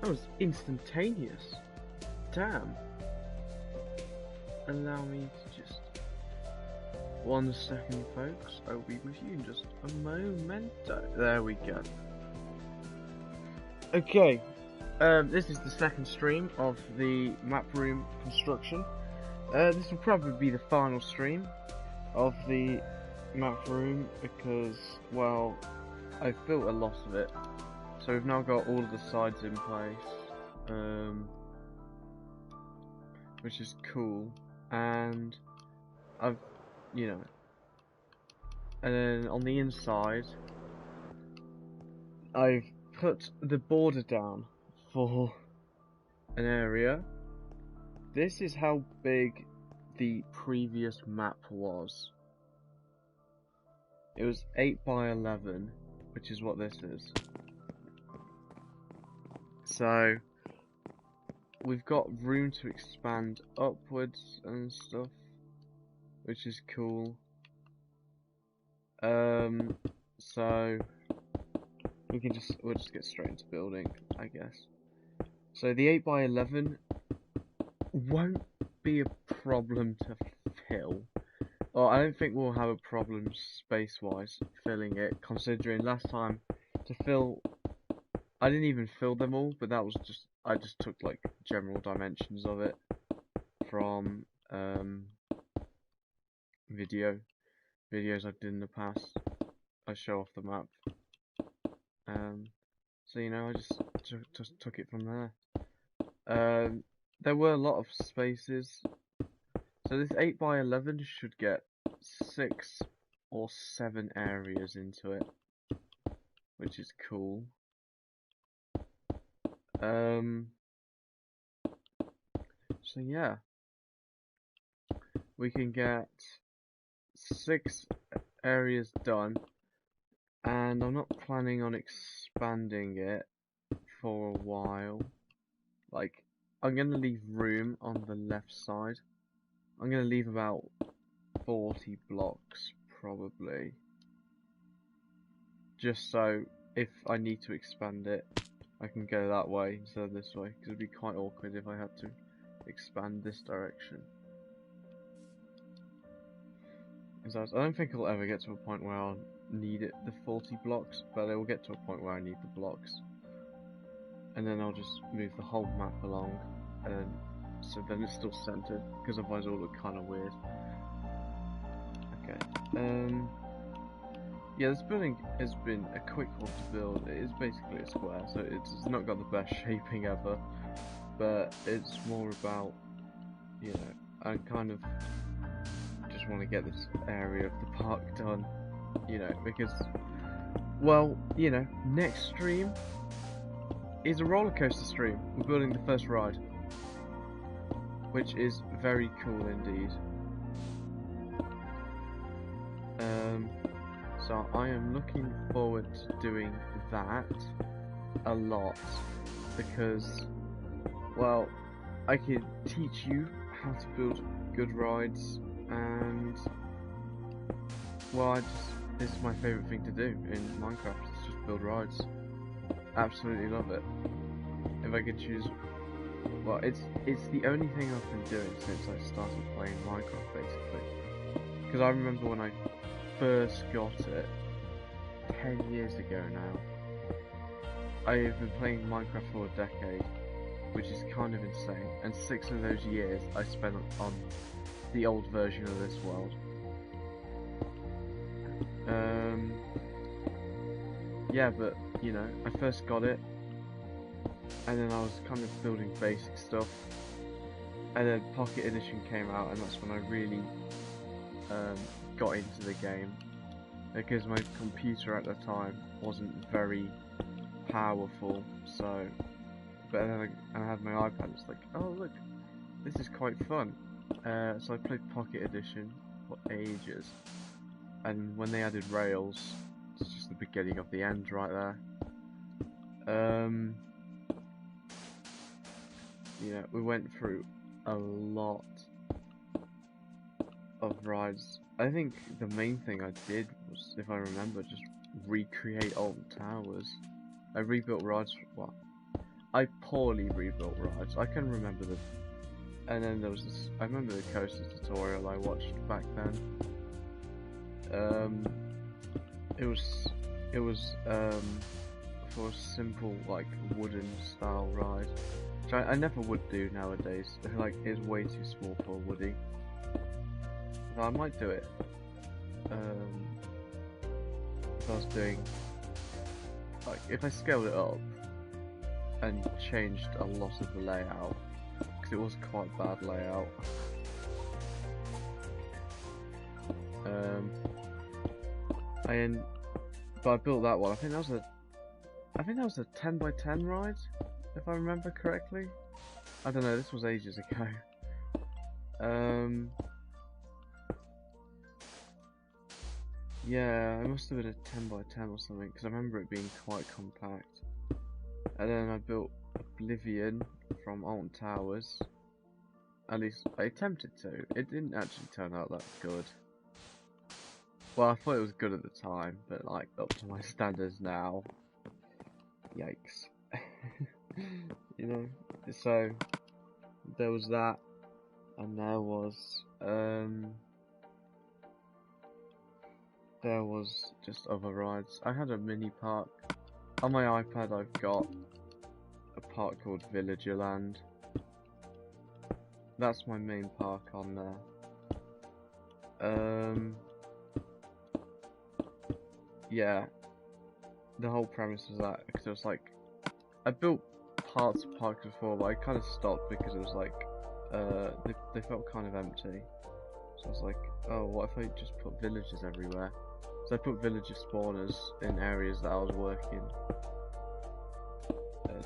That was instantaneous. Damn. Allow me to just... 1 second, folks. I'll be with you in just a momento. There we go. Okay. This is the second stream of the map room construction. This will probably be the final stream of the map room because, well, I've built a lot of it. So we've now got all of the sides in place, which is cool, and I've, you know, and then on the inside, I've put the border down for an area. This is how big the previous map was. It was 8 by 11, which is what this is. So we've got room to expand upwards and stuff, which is cool. So we'll just get straight into building, I guess. So the 8 by 11 won't be a problem to fill. Well, I don't think we'll have a problem space-wise filling it, considering last time to fill, I didn't even fill them all, but that was just, I just took like general dimensions of it from videos I did in the past. I show off the map. So you know, I just took it from there. There were a lot of spaces. So this 8 by 11 should get 6 or 7 areas into it, which is cool. So yeah, we can get 6 areas done, and I'm not planning on expanding it for a while. Like, I'm gonna leave room on the left side. I'm gonna leave about 40 blocks, probably. Just so, if I need to expand it, I can go that way instead of this way, because it would be quite awkward if I had to expand this direction. Because I don't think I'll ever get to a point where I'll need the 40 blocks, but it will get to a point where I need the blocks. And then I'll just move the whole map along, and so then it's still centered, because otherwise it'll look kind of weird. Okay. Yeah, this building has been a quick one to build. It is basically a square, so it's not got the best shaping ever, but it's more about, you know, I kind of just want to get this area of the park done, you know, because, well, you know, next stream is a roller coaster stream. We're building the first ride, which is very cool indeed. So I am looking forward to doing that a lot, because, well, I can teach you how to build good rides, and, well, this is my favourite thing to do in Minecraft, is just build rides. Absolutely love it. If I could choose, well, it's the only thing I've been doing since I started playing Minecraft, basically. Because I remember when I first got it 10 years ago now. I've been playing Minecraft for a decade, which is kind of insane, and 6 of those years I spent on the old version of this world. Yeah, but you know, I first got it, and then I was kind of building basic stuff, and then Pocket Edition came out, and that's when I really got into the game, because my computer at the time wasn't very powerful. So, but then I had my iPad. It's like, oh look, this is quite fun. So I played Pocket Edition for ages, and when they added rails, it's just the beginning of the end right there. You know, we went through a lot of rides. I think the main thing I did was, if I remember, just recreate old towers. I rebuilt rides. Well, I poorly rebuilt rides. I can remember the, and then there was this. I remember the coaster tutorial I watched back then. It was for a simple like wooden style ride, which I never would do nowadays. Like it's way too small for a woody. But I might do it. If I was doing like if I scaled it up and changed a lot of the layout, because it was quite bad layout. But I built that one. I think that was a 10 by 10 ride, if I remember correctly. I don't know. This was ages ago. Yeah, it must have been a 10 by 10 or something, because I remember it being quite compact. And then I built Oblivion from Alton Towers. At least I attempted to. It didn't actually turn out that good. Well, I thought it was good at the time, but like up to my standards now, yikes. You know. So there was that, and there was just other rides. I had a mini park on my iPad. I've got a park called Villagerland. That's my main park on there. Yeah, the whole premise was that, because it was like, I built parts of parks before, but I kind of stopped because it was like, they felt kind of empty. So I was like, oh, what if I just put villagers everywhere? So I put villager spawners in areas that I was working,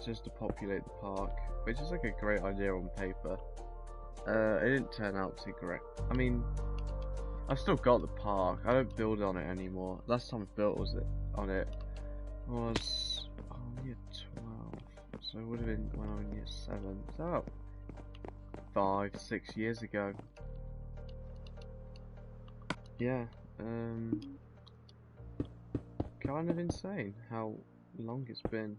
just to populate the park, which is like a great idea on paper. It didn't turn out too great. I mean, I've still got the park. I don't build on it anymore. Last time I built was year 12. So it would have been when I was in year 7. So about 5-6 years ago. Yeah. Kind of insane how long it's been.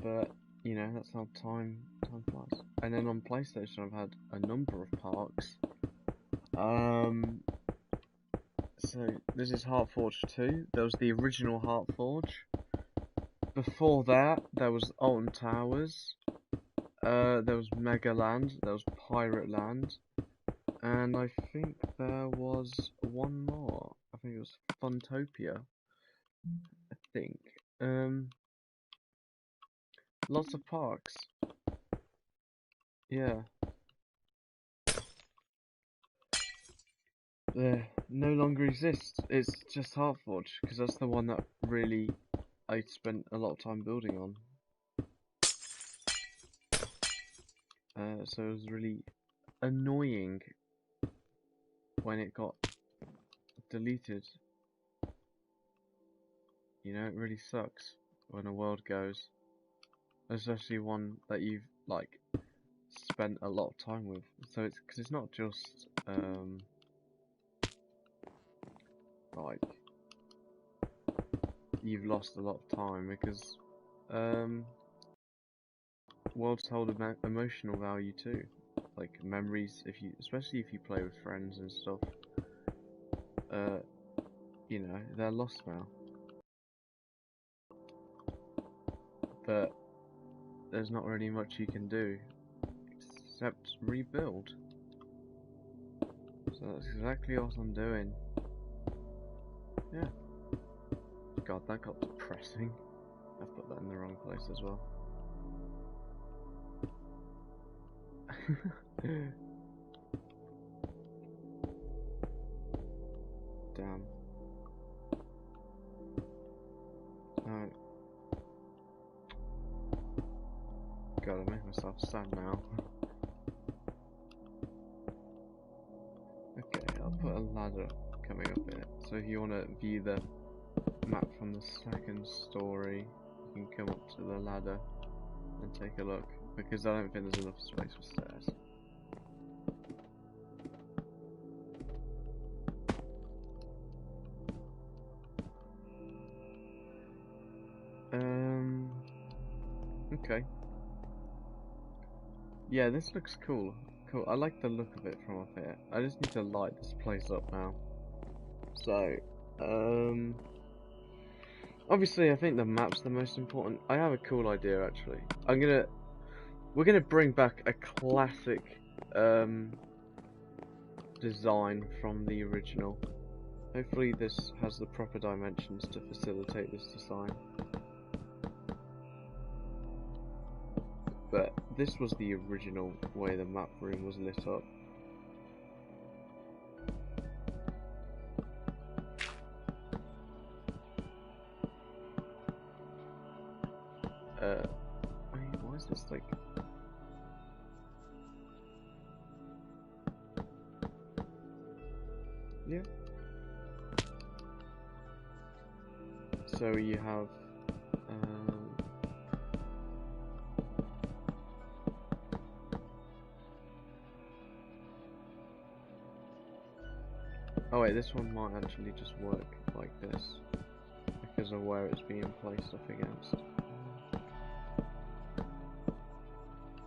But you know, that's how time flies. And then on PlayStation, I've had a number of parks. So this is Heartforge 2. There was the original Heartforge. Before that, there was Alton Towers. There was Megaland. There was Pirate Land. And I think there was one more. I think it was Funtopia. I think. Lots of parks. Yeah. No longer exists. It's just Heartforge, because that's the one that really I spent a lot of time building on. So it was really annoying when it got deleted. You know, it really sucks when a world goes, especially one that you've like spent a lot of time with. So it's because it's not just like you've lost a lot of time, because worlds hold emotional value too, like memories. Especially if you play with friends and stuff, you know, they're lost now. But there's not really much you can do except rebuild. So that's exactly what I'm doing. Yeah. God, that got depressing. I've put that in the wrong place as well. Damn. No. God, I make myself sad now. Okay, I'll put a ladder coming up in it. So if you want to view the map from the second story, you can come up to the ladder and take a look, because I don't think there's enough space for stairs. Okay. Yeah, this looks cool. Cool. I like the look of it from up here. I just need to light this place up now. So, obviously I think the map's the most important. I have a cool idea actually. We're gonna bring back a classic, design from the original. Hopefully this has the proper dimensions to facilitate this design. But this was the original way the map room was lit up. Why is this like... Yeah. So you have, oh wait, this one might actually just work like this because of where it's being placed up against.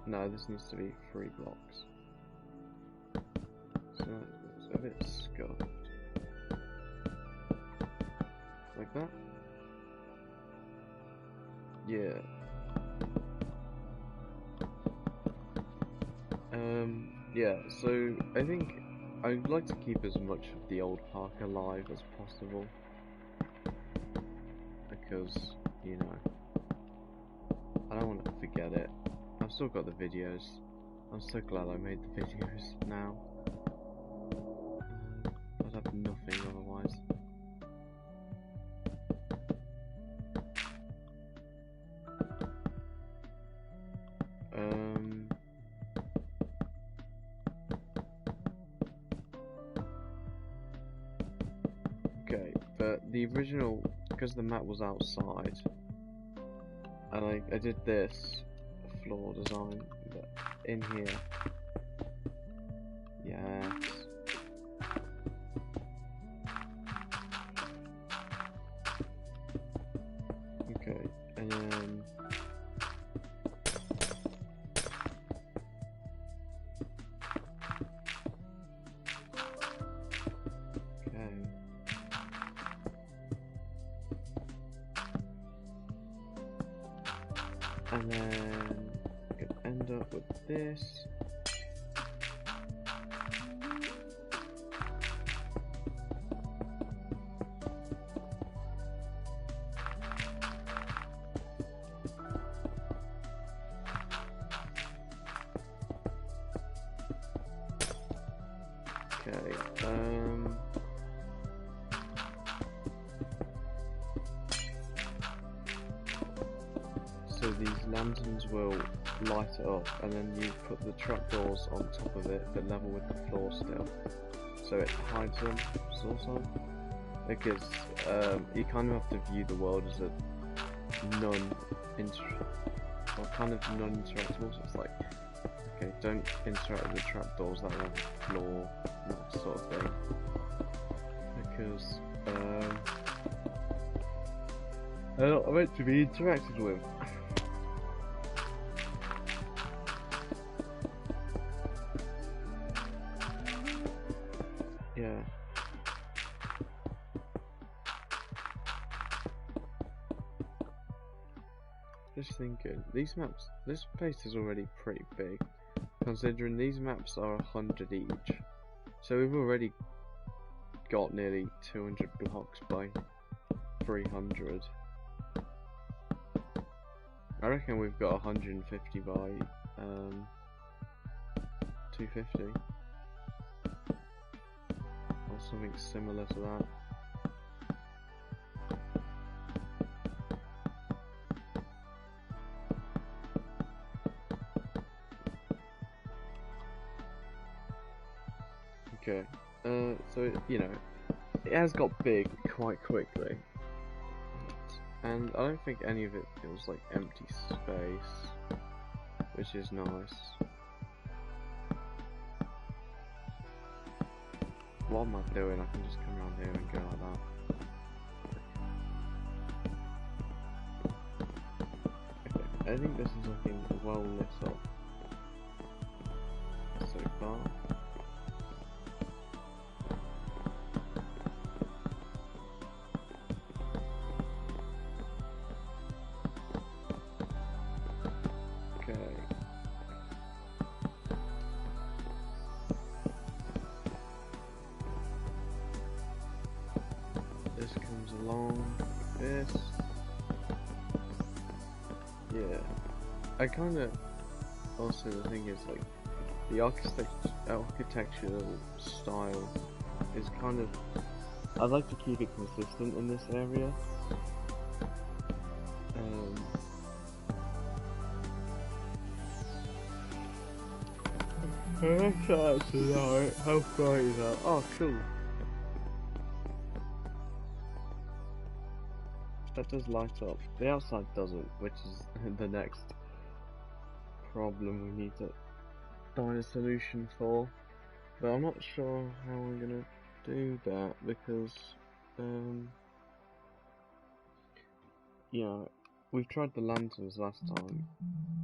No, this needs to be 3 blocks. So it's a bit scuffed. Like that? Yeah. Yeah, so I think I'd like to keep as much of the old park alive as possible. Because, you know, I don't want to forget it. I've still got the videos. I'm so glad I made the videos now. I'd have nothing otherwise. Okay, but the original, because the map was outside, and I did this floor design, but in here, yes. Okay, and then and then we could end up with this. Okay, so these lanterns will light it up, and then you put the trapdoors on top of it, but level with the floor still, so it hides them, sort of. Because you kind of have to view the world as a non-interactable. So it's like, okay, don't interact with the trapdoors that are on the floor, that sort of thing. Because they're not meant to be interacted with. Yeah. Just thinking, these maps, this place is already pretty big, considering these maps are 100 each. So we've already got nearly 200 blocks by 300. I reckon we've got 150 by 250. Or something similar to that. Okay, so, you know, it has got big quite quickly. And I don't think any of it feels like empty space, which is nice. What am I doing? I can just come around here and go like that. Okay. I think this is looking well lit up so far. Okay. This comes along like this. Yeah. I kind of also the thing is like the architectural style is kind of, I'd like to keep it consistent in this area. How bright is that? Oh, cool. That does light up. The outside doesn't, which is the next problem we need to find a solution for. But I'm not sure how I'm gonna do that because, yeah, we've tried the lanterns last time,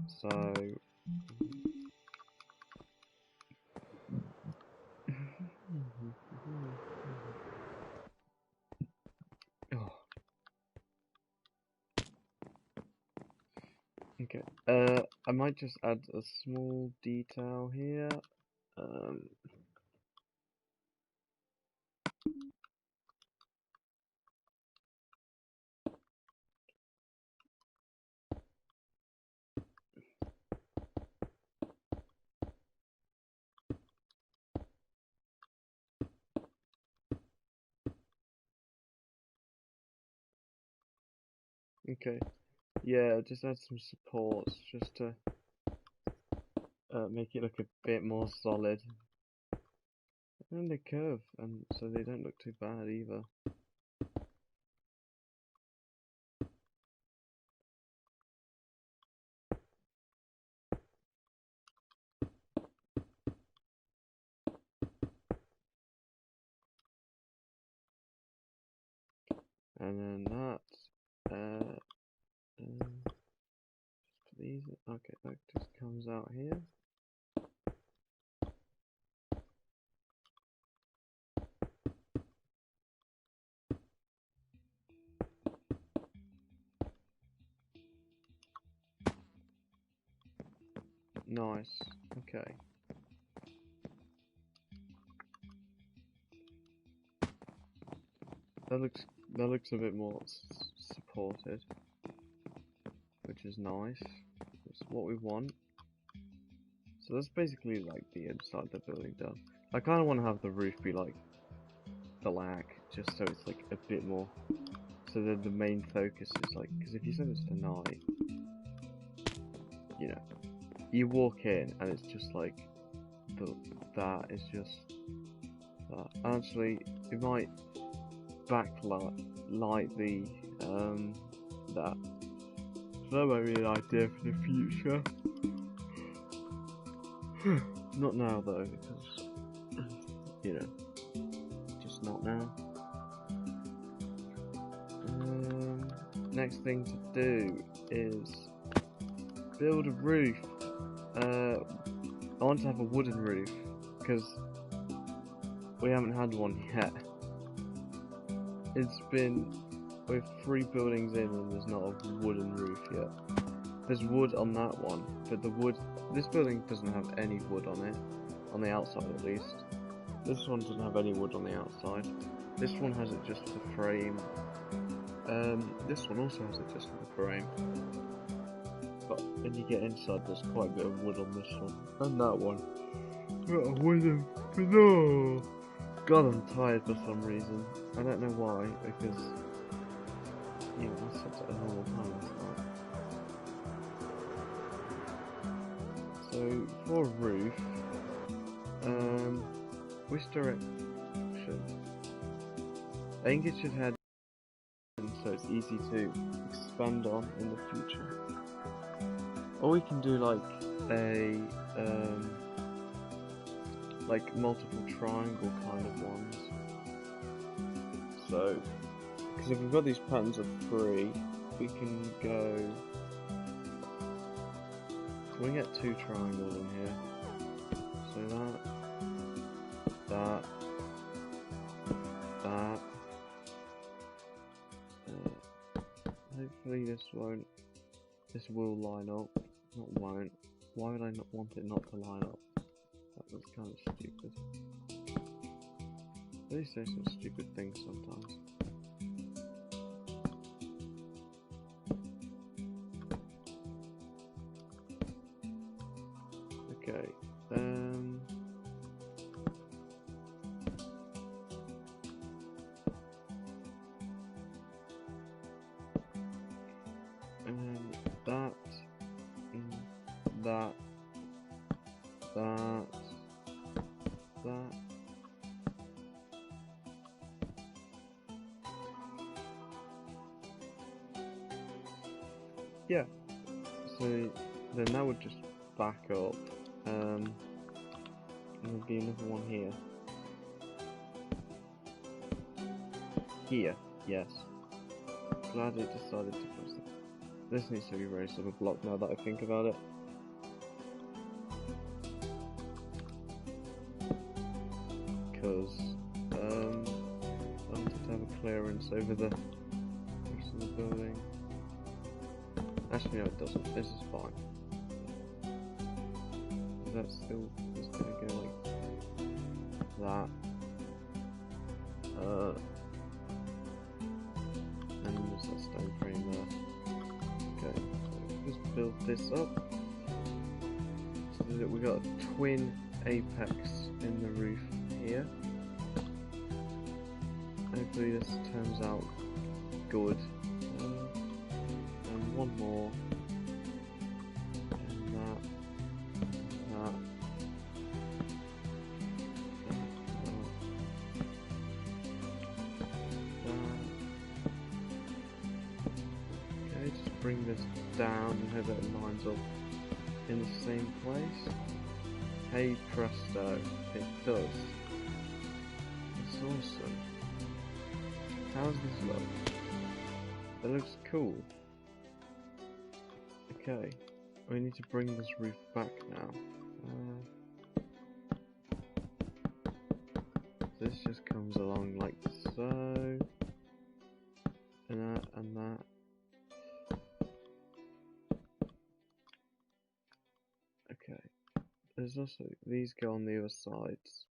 so. Oh. Okay. I might just add a small detail here. Okay. Yeah, just add some supports just to make it look a bit more solid. And they curve, and so they don't look too bad either. And then that, just put these. Okay, that just comes out here. Nice. Okay. That looks a bit more supported, which is nice. That's what we want. So that's basically like the inside of the building done. I kind of want to have the roof be like black, just so it's like a bit more. So that the main focus is like, because if you send this to night, you know, you walk in and it's just like that is just that. Actually, it might backlight the that. So that might be an idea for the future. Not now though, because you know, just not now. Next thing to do is build a roof. I want to have a wooden roof because we haven't had one yet. It's been with 3 buildings in and there's not a wooden roof yet. There's wood on that one, but this building doesn't have any wood on it, on the outside at least. This one doesn't have any wood on the outside. This one has it just for the frame. This one also has it just for the frame. But when you get inside, there's quite a bit of wood on this one. And that one. Got a wooden. No! God, I'm tired for some reason. I don't know why, because, you know, I slept at a normal time last night. So, for a roof, which direction? I think it should head in so it's easy to expand on in the future. Or we can do like a like multiple triangle kind of ones. So, because if we've got these patterns of 3, we can go we get 2 triangles in here. So that. Hopefully this will line up. Not won't. Why would I not want it not to line up? That was kind of stupid. They say some stupid things sometimes. Okay, and that, that. Yeah, so then that would just back up, and there'll be another one here. Here, yes. Glad it decided to put it. This needs to be raised up a block now that I think about it. Because I wanted to have a clearance over the rest of the building. Actually, no, it doesn't. This is fine. That's still just gonna go like that. And there's that stone frame there. Okay, so just build this up. So that we got a twin apex in the roof here. Hopefully this turns out good. And one more. And that. Okay, just bring this down and hope that it lines up in the same place. Hey presto, it does. It's awesome. How does this look? It looks cool. Okay, we need to bring this roof back now. This just comes along like so. And that, and that. Okay. There's also, these go on the other sides.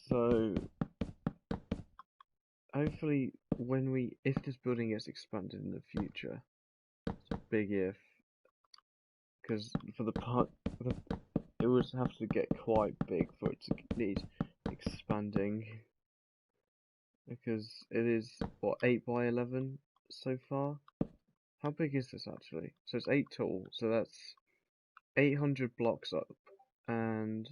So hopefully if this building gets expanded in the future, it's a big if, because for the part, it would have to get quite big for it to need expanding, because it is, what, 8 by 11 so far? How big is this actually? So it's 8 tall, so that's 800 blocks up, and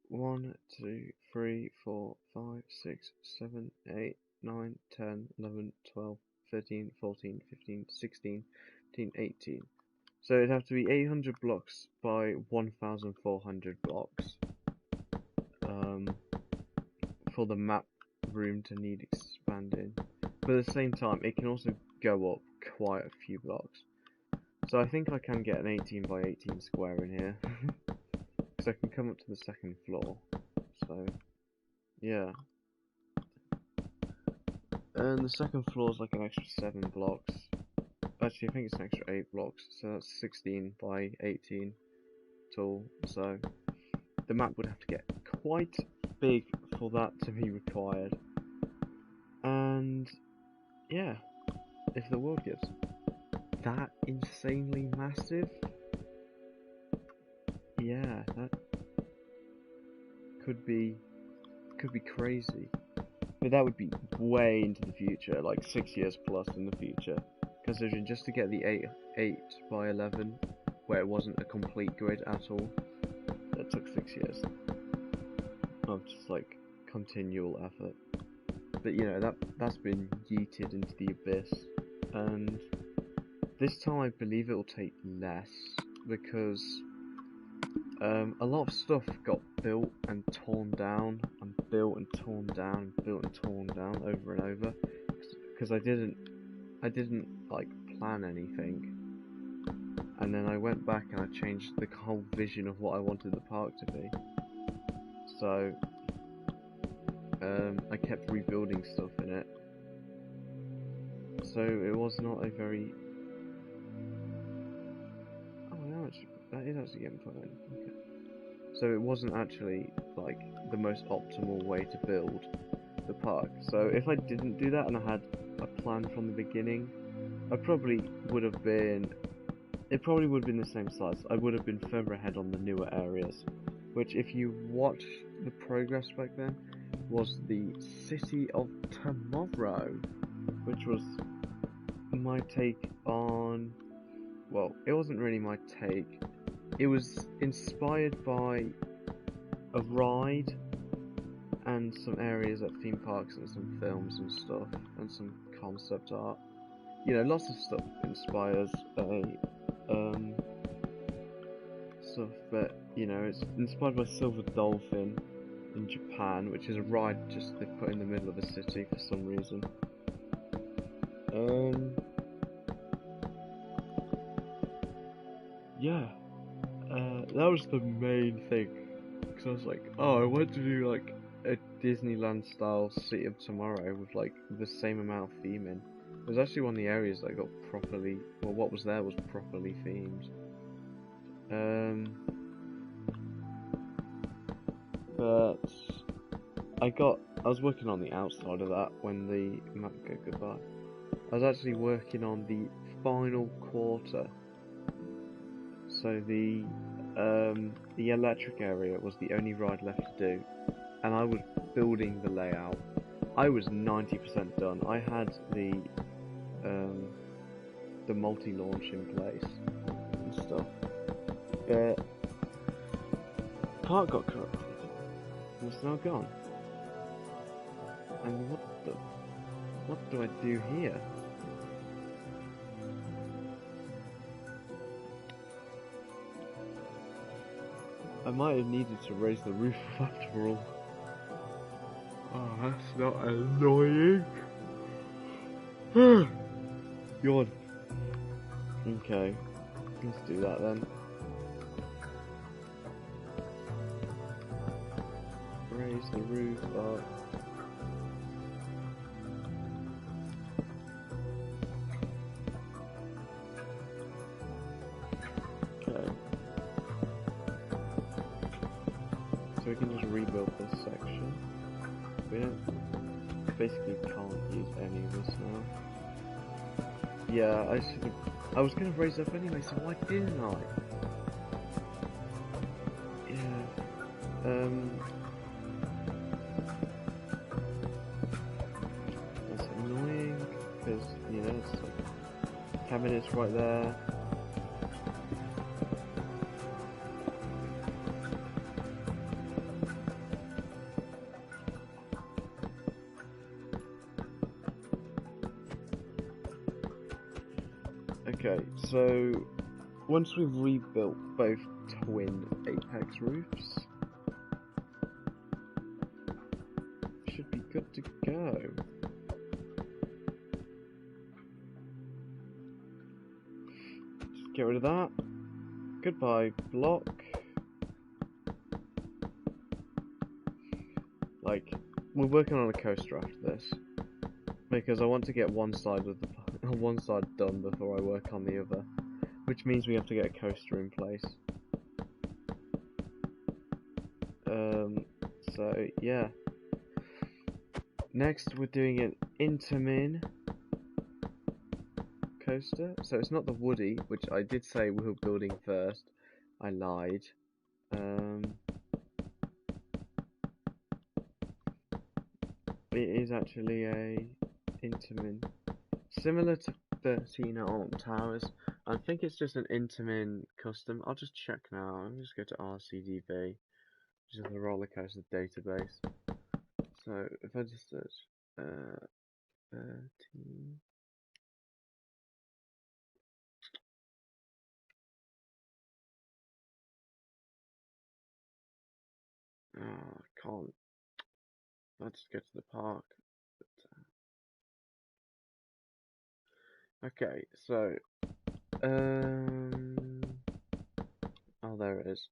1, 2, 3, 4, 5, 6, 7, 8, 9, 10, 11, 12, 13, 14, 15, 16, 17, 18. So it'd have to be 800 blocks by 1,400 blocks for the map room to need expanding. But at the same time, it can also go up quite a few blocks. So I think I can get an 18 by 18 square in here. Because I can come up to the second floor. So, yeah. And the second floor is like an extra 7 blocks. Actually, I think it's an extra 8 blocks. So that's 16 by 18 tall. So the map would have to get quite big for that to be required. And yeah, if the world gets that insanely massive, yeah, that could be crazy. But that would be way into the future, like 6 years plus in the future. Considering just to get the 8 by 11, where it wasn't a complete grid at all, that took 6 years of just like continual effort. But you know, that's been yeeted into the abyss, and this time I believe it will take less, because a lot of stuff got built and torn down and built and torn down, built and torn down over and over, because I didn't like plan anything, and then I went back and I changed the whole vision of what I wanted the park to be. So I kept rebuilding stuff in it. So it was not a very... Oh, that is actually getting put in. Okay. So it wasn't actually like the most optimal way to build the park. So if I didn't do that and I had a plan from the beginning, I probably would have been... It probably would have been the same size. I would have been further ahead on the newer areas. Which, if you watch the progress back then, was the City of Tomorrow, which was my take on... Well, it wasn't really my take. It was inspired by a ride and some areas at theme parks and some films and stuff and some concept art. You know, lots of stuff inspires stuff, but you know, it's inspired by Silver Dolphin in Japan, which is a ride just they put in the middle of a city for some reason. Yeah, that was the main thing, because I was like, oh, I want to do like a Disneyland style City of Tomorrow with like the same amount of theming. It was actually one of the areas that got properly, well, what was there was properly themed. But I was working on the outside of that when the map go goodbye. I was actually working on the final quarter. So the electric area was the only ride left to do, and I was building the layout. I was 90% done. I had the multi-launch in place and stuff, but part got corrupted and it's now gone. And what do I do here? I might have needed to raise the roof after all. Oh, that's not annoying. Yawn. Okay, let's do that then. Raise the roof up. Okay. So we can just rebuild this section. We don't basically can't use any of this now. Yeah, I was gonna raise up anyway, so why didn't I? Yeah. That's annoying because you know it's like cabinets right there. Okay, so once we've rebuilt both twin apex roofs, should be good to go. Just get rid of that. Goodbye, block. Like, we're working on a coaster after this because I want to get one side of the one side done before I work on the other, which means we have to get a coaster in place. So yeah. Next we're doing an intamin coaster. So it's not the Woody, which I did say we were building first. I lied. It is actually a intamin, similar to 13 on Towers. I think it's just an intamin custom. I'll just check now. I'll just go to RCDB, which is the roller coaster database. So if I just search 13. Oh, I can't. I'll just go to the park. Okay, so oh, there it is.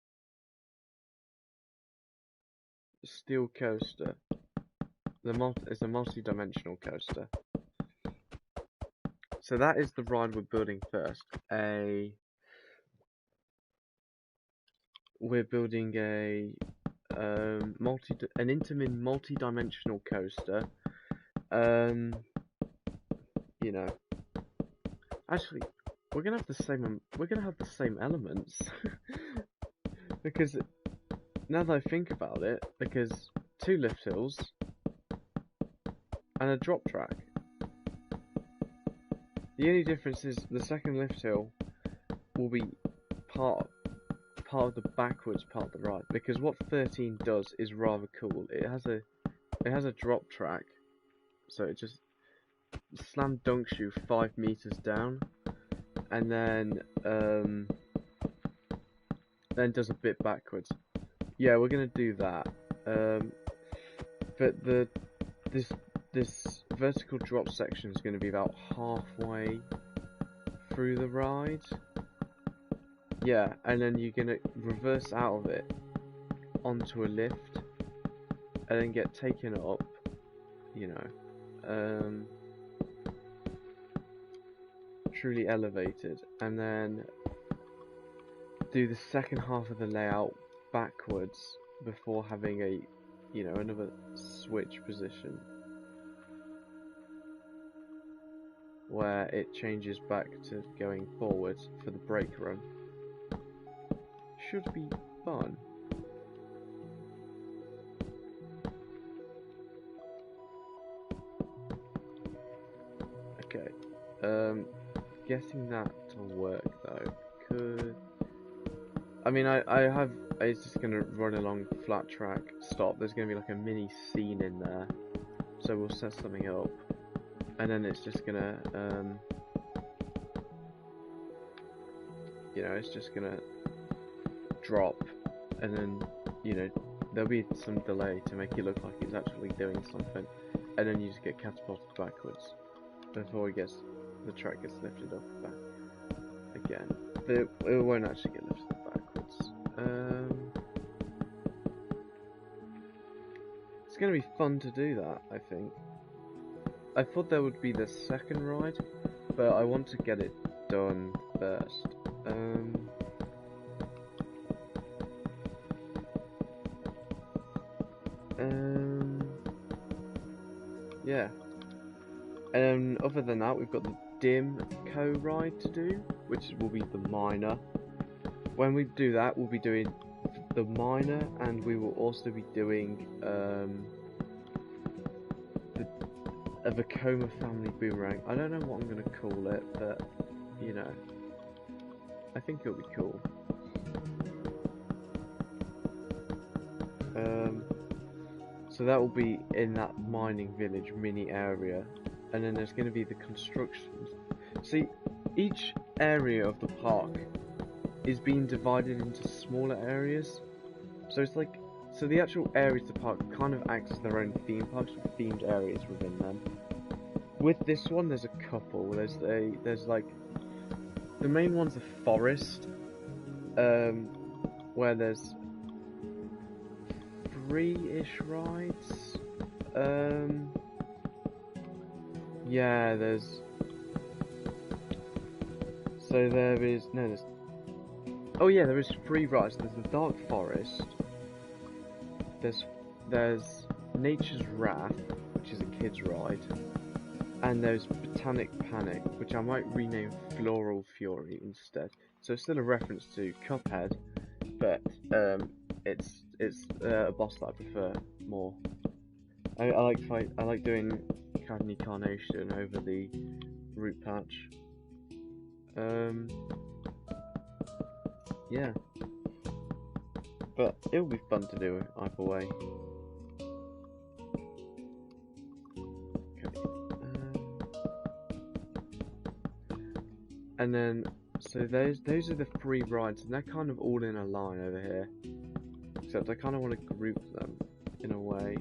Steel coaster. It's a multi-dimensional coaster. So that is the ride we're building first. We're building an intamin multi-dimensional coaster. You know, actually, we're gonna have the same elements because now that I think about it, because 2 lift hills and a drop track. The only difference is the second lift hill will be part of the backwards part of the ride, because what 13 does is rather cool. It has a drop track, so it just slam dunks you 5 meters down, and then does a bit backwards. Yeah, we're gonna do that. But this vertical drop section is going to be about halfway through the ride. Yeah, and then you're going to reverse out of it onto a lift, and then get taken up, you know, truly elevated, and then do the second half of the layout backwards before having another switch position where it changes back to going forward for the brake run. Should be fun. Okay, getting that to work though, it's just gonna run along flat track, stop, there's gonna be like a mini scene in there, so we'll set something up, and then it's just gonna, it's just gonna drop, and then, there'll be some delay to make it look like it's actually doing something, and then you just get catapulted backwards before the track gets lifted up back again. But it won't actually get lifted backwards. It's gonna be fun to do that, I think. I thought there would be the second ride, but I want to get it done first. Yeah. And other than that, we've got the dim co-ride to do, which will be the minor. When we do that, we'll be doing the minor, and we will also be doing a Vacoma family boomerang. I don't know what I'm going to call it, but I think it'll be cool. So that will be in that mining village mini area, and then there's going to be the constructions. See, each area of the park is being divided into smaller areas, so it's like, the actual areas of the park kind of act as their own theme parks with themed areas within them. With this one, there's a couple. There's like, the main one's a forest, where there's 3-ish rides. Yeah, there's there is 3 rides. There's the Dark Forest. There's Nature's Wrath, which is a kid's ride, and there's Botanic Panic, which I might rename Floral Fury instead. So it's still a reference to Cuphead, but it's a boss that I prefer more. I like doing Candy Carnation over the root patch. Yeah, but it'll be fun to do either way. Okay. And then, so those are the 3 rides, and they're kind of all in a line over here. Except I kind of want to group them in a way.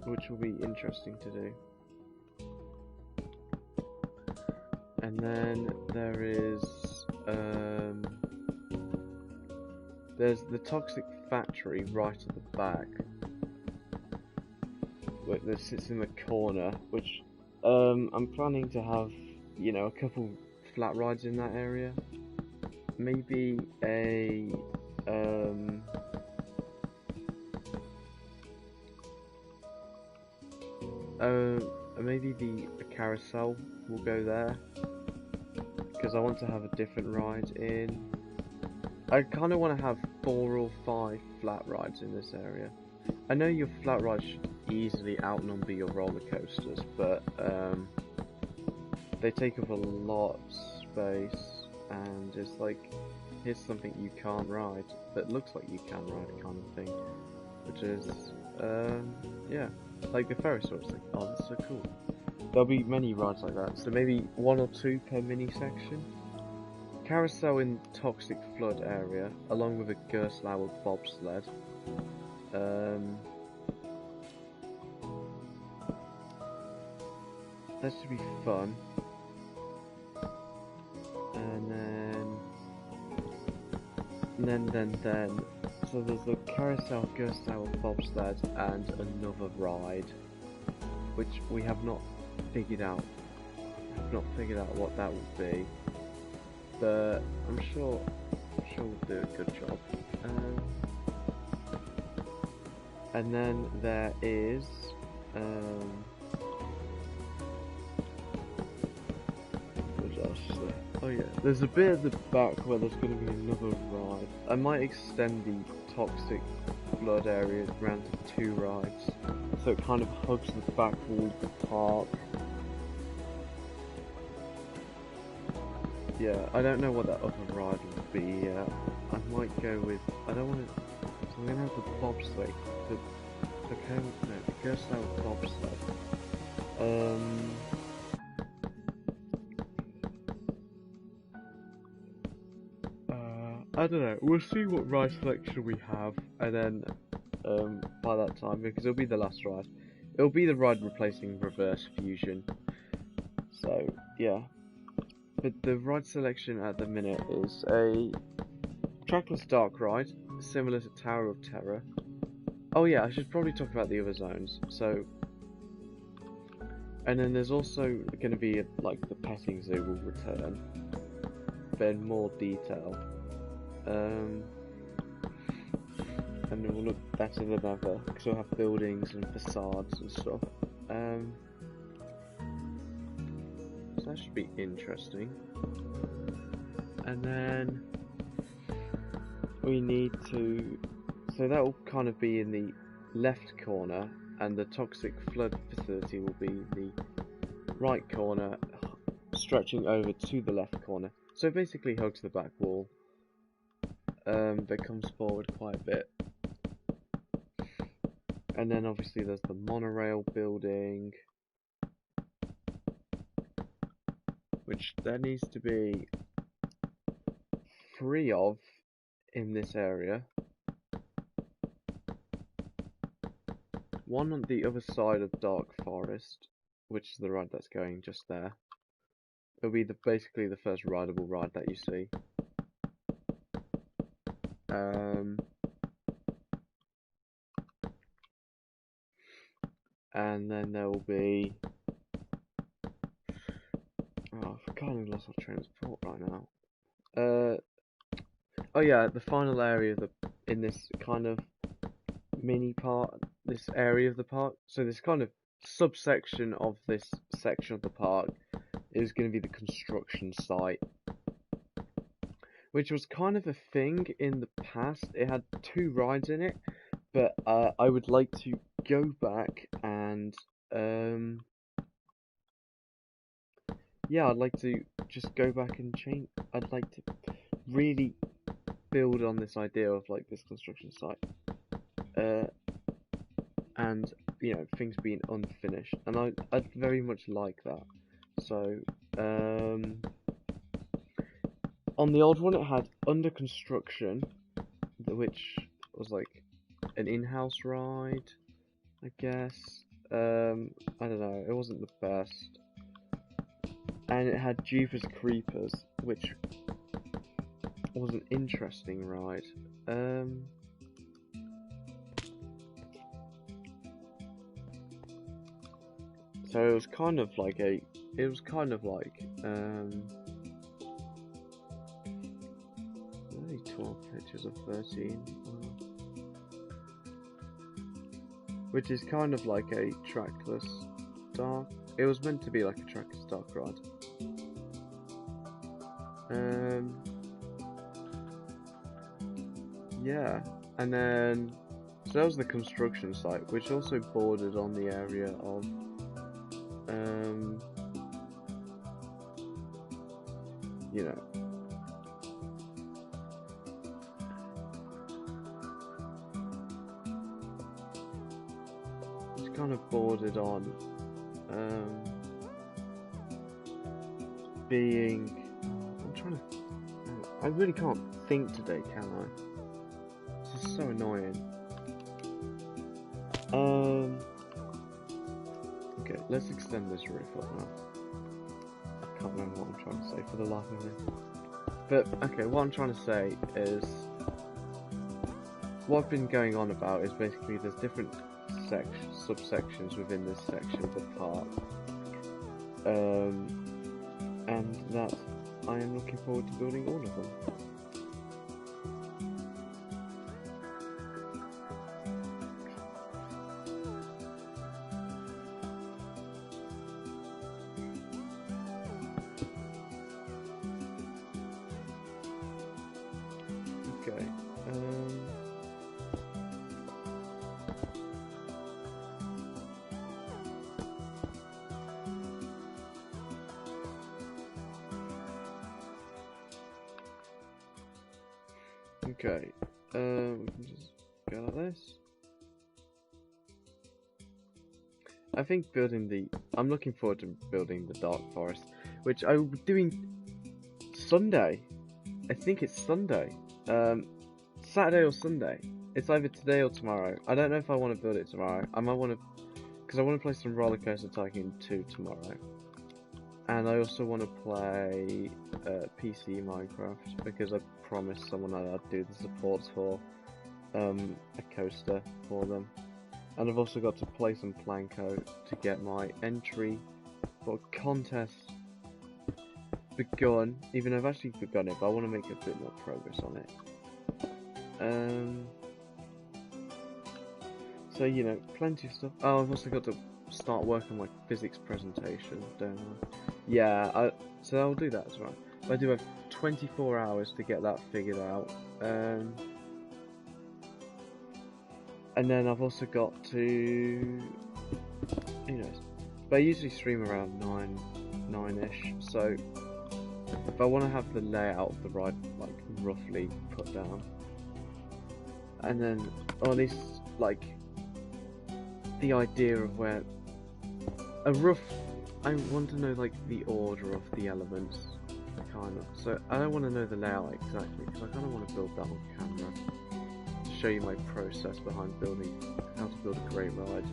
which will be interesting to do. And then there is there's the toxic factory right at the back, that sits in the corner, which I'm planning to have, you know, a couple flat rides in that area. Maybe a maybe the carousel will go there, because I want to have a different ride in. I kind of want to have 4 or 5 flat rides in this area. I know your flat rides should easily outnumber your roller coasters, but they take up a lot of space, and it's like, here's something you can't ride, that looks like you can ride, kind of thing. Which is, yeah, like the Ferris wheel thing. Oh, that's so cool. There'll be many rides like that, so maybe 1 or 2 per mini section. Carousel in Toxic Flood area, along with a Gerstlauer bobsled. That should be fun. And then, so there's the Carousel, Gerstlauer bobsled, and another ride, which we have not figured out. I've not figured out what that would be, but I'm sure we'll do a good job. And then there is what else is there? Oh yeah, there's a bit at the back where there's going to be another ride. I might extend the Toxic Flood area around to 2 rides, so it kind of hugs the back wall of the park. Yeah, I don't know what that other ride would be yet. I might go with, I don't want to, so I'm going to have the bobsleigh, the Gerstlauer bobsled. I don't know, we'll see what ride selection we have, and then by that time, because it'll be the last ride, it'll be the ride replacing Reverse Fusion. So yeah, but the ride selection at the minute is a trackless dark ride, similar to Tower of Terror. Oh yeah, I should probably talk about the other zones. So, and then there's also going to be like the petting zoo will return, but in more detail. And it will look better than ever, because we'll have buildings and facades and stuff. So that should be interesting. And then we need to, so that will kind of be in the left corner, and the Toxic Flood facility will be the right corner, stretching over to the left corner. So it basically hugs the back wall. That comes forward quite a bit. And then obviously there's the monorail building, which there needs to be 3 of in this area. 1 on the other side of Dark Forest, which is the ride that's going just there. It'll be basically the first rideable ride that you see. And then there will be, oh, I've kind of lost my train of thought right now. Oh yeah, the final area in this kind of mini part, this area of the park. So this kind of subsection of this section of the park is going to be the construction site, which was kind of a thing in the past. It had 2 rides in it, but I would like to go back and yeah, I'd like to just go back and change. I'd like to really build on this idea of like this construction site, and you know, things being unfinished, and I'd very much like that. So on the old one it had under construction, which was like an in-house ride, I guess. I don't know, it wasn't the best. And it had Jeepers Creepers, which was an interesting ride. So it was kind of like only 12 pictures of 13. Which is kind of like a trackless dark. It was meant to be like a trackless dark ride. Yeah, and then so that was the construction site, which also bordered on the area of you know, it's kind of bordered on being. I'm trying to. I really can't think today, can I? This is so annoying. Okay, let's extend this roof up now. I can't remember what I'm trying to say for the life of me. But, okay, what I'm trying to say is... What I've been going on about is basically there's different subsections within this section of the park. And that I am looking forward to building all of them. Okay. Okay. We can just go like this. I think I'm looking forward to building the Dark Forest, which I will be doing Sunday. I think it's Sunday. Saturday or Sunday. It's either today or tomorrow. I don't know if I want to build it tomorrow. I might want to, because I want to play some Roller Coaster Tycoon 2 tomorrow. And I also want to play PC Minecraft, because I promised someone that I'd do the supports for a coaster for them. And I've also got to play some Planko to get my entry for contest begun, even though I've actually begun it, but I want to make a bit more progress on it. So, you know, plenty of stuff. Oh, I've also got to start working on my physics presentation, don't I? Yeah, so I'll do that as well. I do have 24 hours to get that figured out. And then I've also got to, you know, but I usually stream around 9-ish, so if I want to have the layout of the ride, like, roughly put down, and then, or at least, like, the idea of where, I want to know, like, the order of the elements, kind of, so I don't want to know the layout exactly, because I kind of want to build that on camera, to show you my process behind how to build a great ride.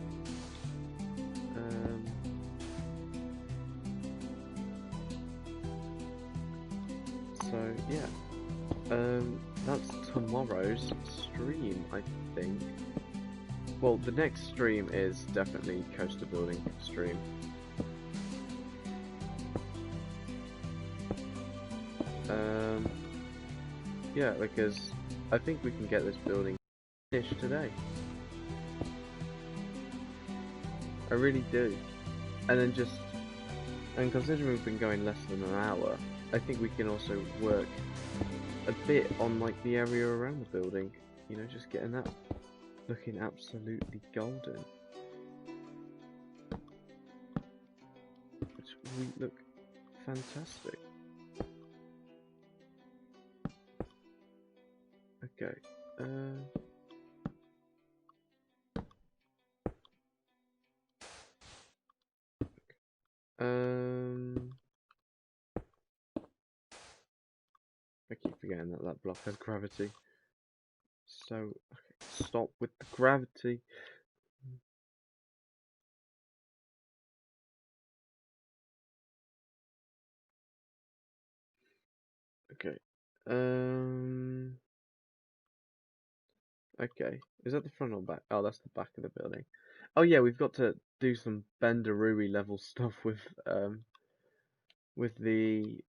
So yeah, that's tomorrow's stream, I think. Well, the next stream is definitely coaster building stream. Yeah, because I think we can get this building finished today. I really do. And then and considering we've been going less than an hour, I think we can also work a bit on, like, the area around the building. You know, just getting that looking absolutely golden. Which we look fantastic. Okay. I keep forgetting that block has gravity. So, okay, stop with the gravity. Okay. Is that the front or back? Oh, that's the back of the building. Oh yeah, we've got to do some Bendarooey level stuff with the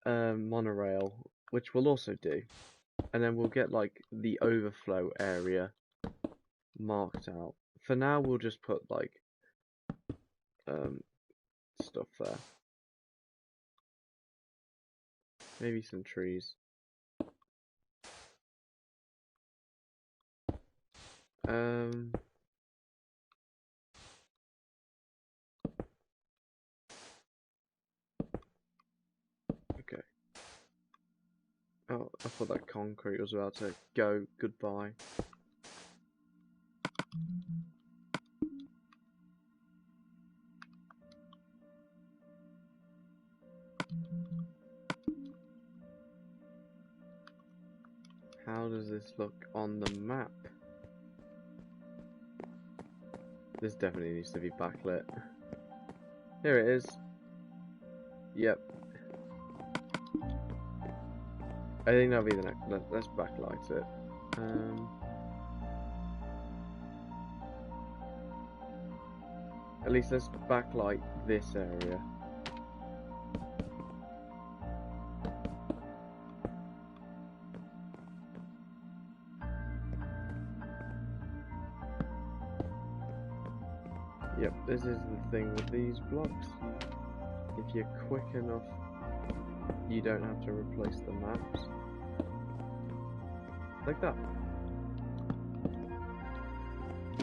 monorail, which we'll also do, and then we'll get like the overflow area marked out. For now, we'll just put like stuff there, maybe some trees. Okay. Oh, I thought that concrete was about to go goodbye. How does this look on the map? This definitely needs to be backlit. Here it is. Yep. I think that'll be the next. Let's backlight it. At least let's backlight this area. Yep, this is the thing with these blocks. If you're quick enough, you don't have to replace the maps. Like that.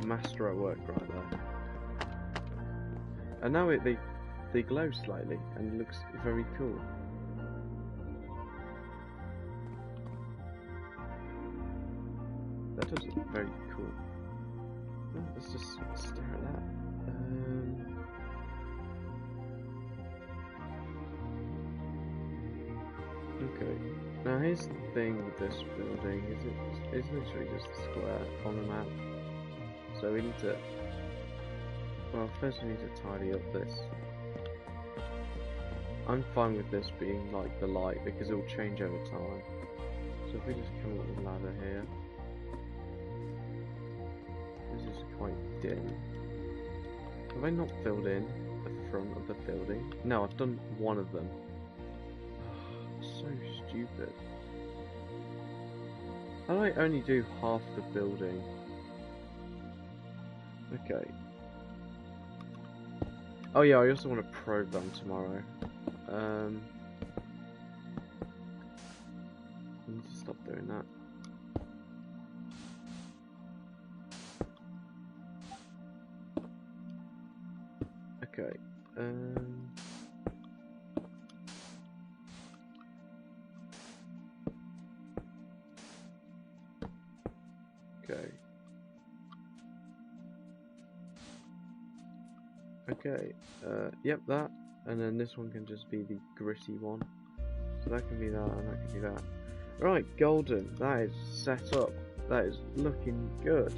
Master at work right there. And now they glow slightly and it looks very cool. That does look very cool. Oh, let's just stare at that. Okay. Now here's the thing with this building, it's literally just a square on the map. So we need to, well, first we need to tidy up this. I'm fine with this being like the light because it will change over time. So if we just come up with a ladder here. This is quite dim. Have I not filled in the front of the building? No, I've done one of them. So stupid. How do I only do half the building? Okay. Oh yeah, I also want to program tomorrow. I need to stop doing that. Okay. Okay. Okay. Yep, that. And then this one can just be the gritty one. So that can be that, and that can be that. Right, golden. That is set up. That is looking good.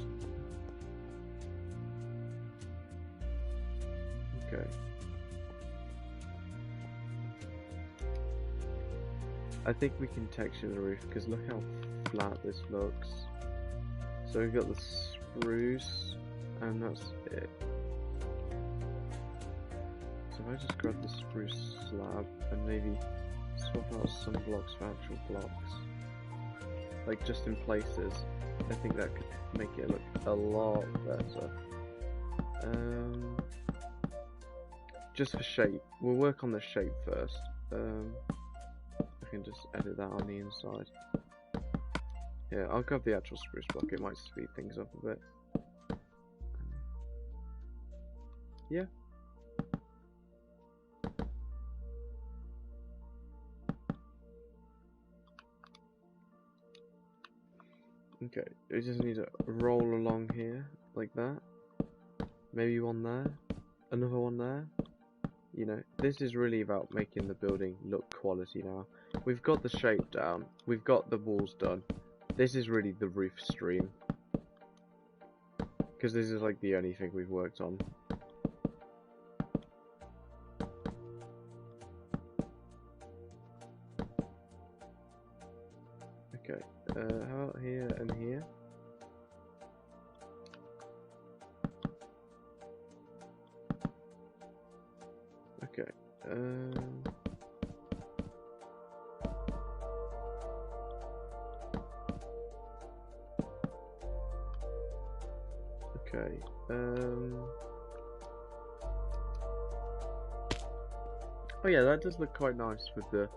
Okay. I think we can texture the roof because look how flat this looks. So we've got the spruce, and that's it. So if I just grab the spruce slab and maybe swap out some blocks for actual blocks, like just in places, I think that could make it look a lot better. Just for shape, we'll work on the shape first. I can just edit that on the inside. Yeah, I'll grab the actual spruce block, it might speed things up a bit. Yeah. Okay, we just need to roll along here, like that. Maybe one there, another one there. You know, this is really about making the building look quality now. We've got the shape down, we've got the walls done. This is really the roof stream. Because this is like the only thing we've worked on. Okay. Oh yeah, that does look quite nice with the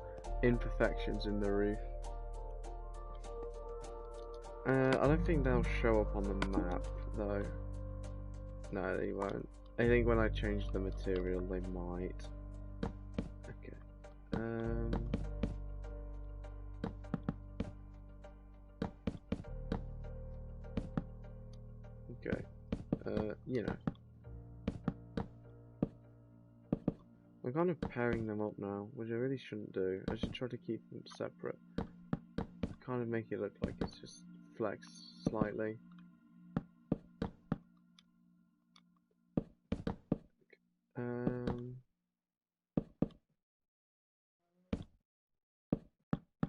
imperfections in the roof. I don't think they'll show up on the map though. No, they won't. I think when I change the material, they might. Okay. Okay. You know. I'm kind of pairing them up now, which I really shouldn't do. I should try to keep them separate. Kind of make it look like it's just flexed slightly.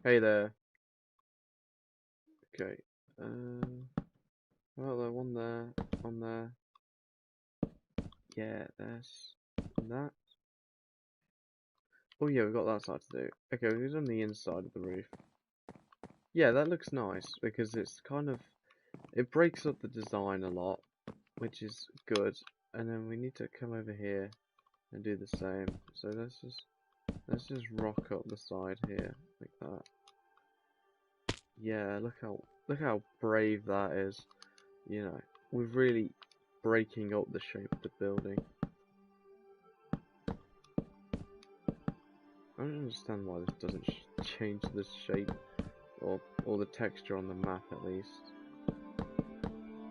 Hey there. Okay. Well, there, one there. Yeah, there's that. Oh yeah, we've got that side to do. Okay, we've done the inside of the roof. Yeah, that looks nice because it's kind of, it breaks up the design a lot, which is good. And then we need to come over here and do the same. So let's just rock up the side here like that. Yeah, look how brave that is. You know, we're really breaking up the shape of the building. I don't understand why this doesn't change the shape or the texture on the map at least.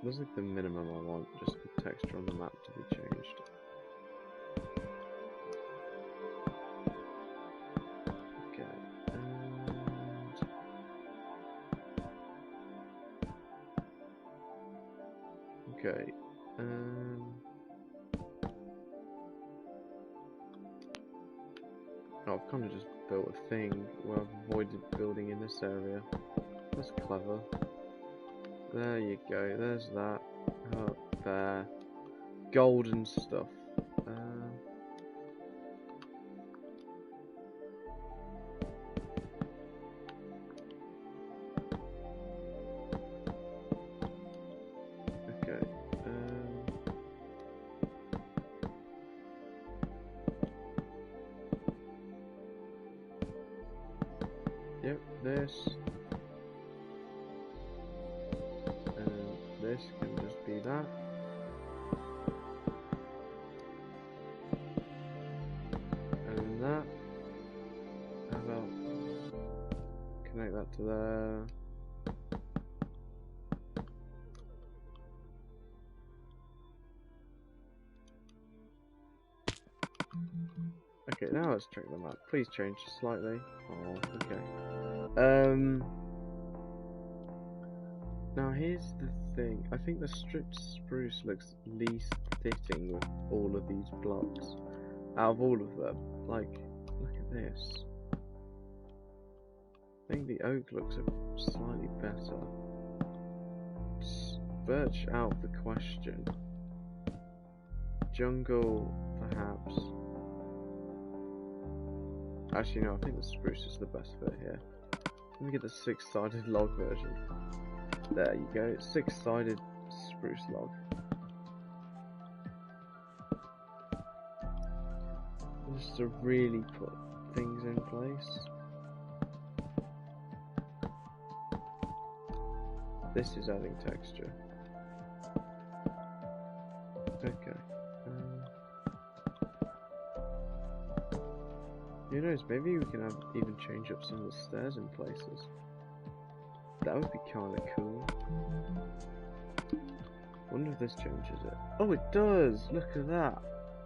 That's like the minimum I want, just the texture on the map to be changed. Okay, okay, oh, I've kind of just built a thing where I've avoided building in this area. That's clever. There you go, there's that. Up there. Golden stuff. Okay. Yep, this. This can just be that. And that. How about connect that to there? Okay, now let's check the map. Please change slightly. Oh, okay. Now here's the thing. I think the stripped spruce looks least fitting with all of these blocks. Out of all of them. Like, look at this. I think the oak looks slightly better. Birch out of the question. Jungle, perhaps. Actually, no, I think the spruce is the best fit here. Let me get the 6-sided log version. There you go, 6-sided spruce log. Just to really put things in place. This is adding texture. Okay. Who knows, maybe we can even change up some of the stairs in places. That would be kind of cool. Wonder if this changes it. Oh, it does! Look at that!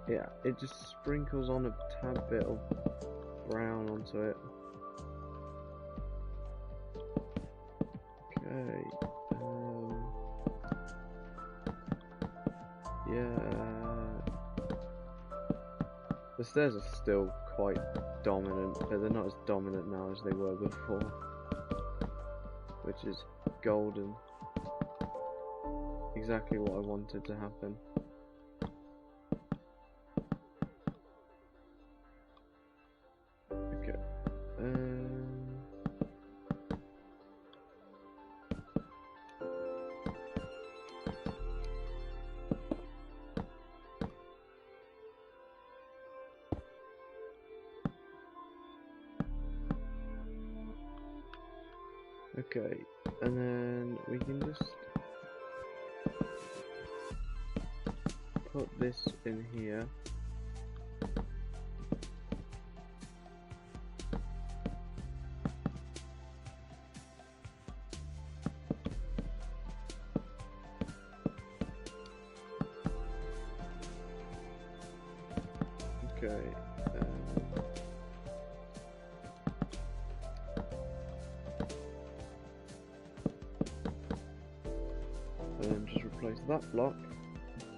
Yeah, it just sprinkles on a tad bit of brown onto it. Okay. Yeah. The stairs are still quite dominant, but they're not as dominant now as they were before. Which is golden. Exactly what I wanted to happen. Okay. Okay, and then we can just put this in here. Okay. And then just replace that block.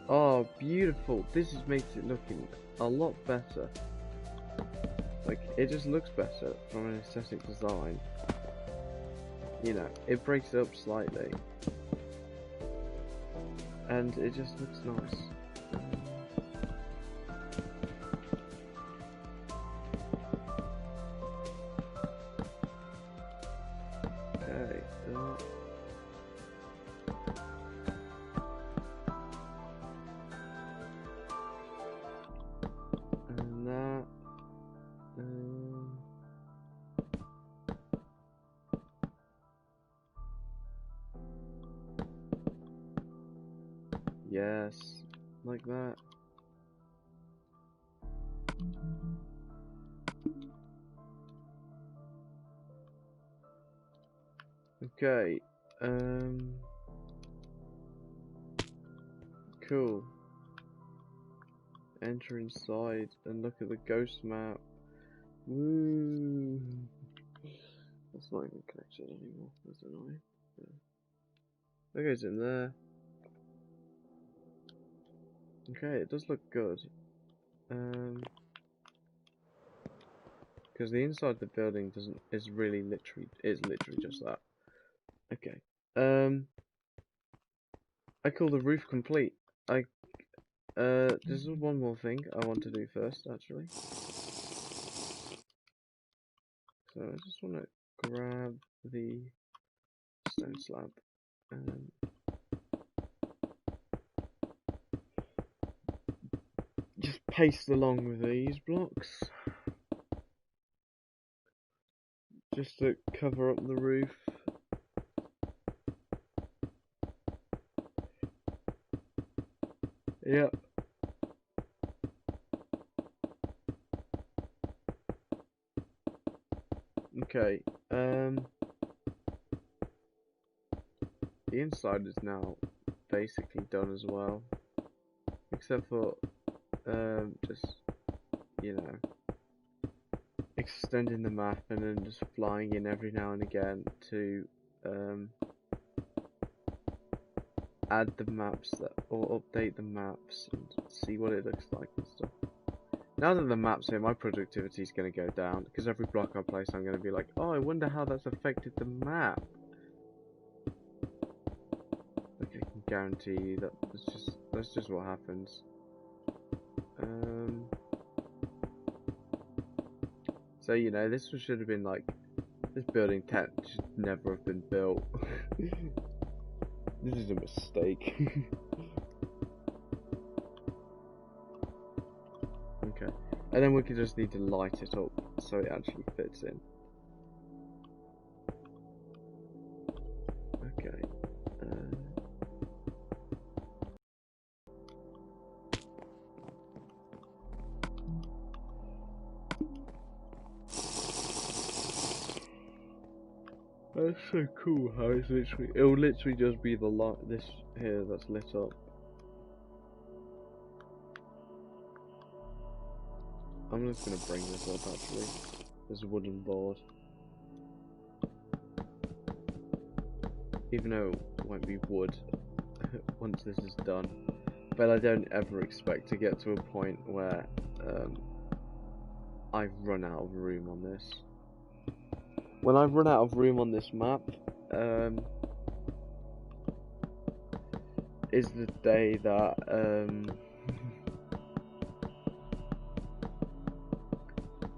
Oh, beautiful! This just makes it looking a lot better. Like, it just looks better from an aesthetic design. You know, it breaks it up slightly. And it just looks nice. Okay, and that. Yes, like that. Okay, cool. Enter inside and look at the ghost map. Woo! That's not even connected anymore. That's annoying. Yeah. That goes in there. Okay, it does look good. Because the inside of the building is literally just that. Okay. I call the roof complete. This is one more thing I want to do first, actually. So I just want to grab the stone slab and just paste along with these blocks, just to cover up the roof. Yep. Okay, the inside is now basically done as well, except for just, you know, extending the map and then just flying in every now and again to add the maps or update the maps and see what it looks like and stuff. Now that the map's here, my productivity is going to go down, because every block I place I'm going to be like, oh, I wonder how that's affected the map. Like, I can guarantee you that that's just what happens. So, you know, this should have been like, this building should never have been built. This is a mistake. Okay. And then we could just need to light it up so it actually fits in. Okay. That's so cool how it'll literally just be the light, this here that's lit up. I'm just gonna bring this up actually. There's a wooden board. Even though it won't be wood once this is done. But I don't ever expect to get to a point where I've run out of room on this. When I've run out of room on this map, is the day that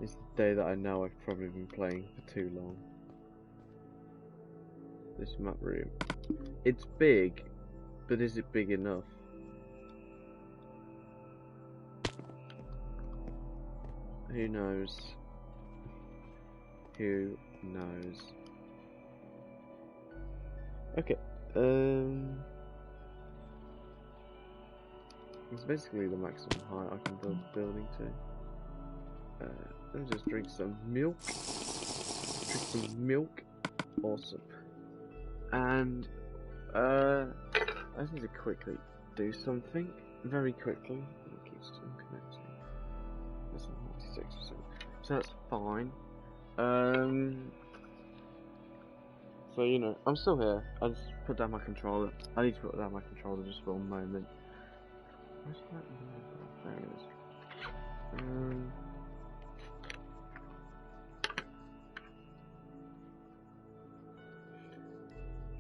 is the day that I know I've probably been playing for too long. This map room. It's big, but is it big enough? Who knows? Who knows? Okay. It's basically the maximum height I can build a building to. Let me just drink some milk. Drink some milk. Awesome. And I just need to quickly do something. Very quickly. It keeps unconnecting. That's 96%. So that's fine. So you know, I'm still here. I just put down my controller. I need to put down my controller just for a moment. Where's that? There it is.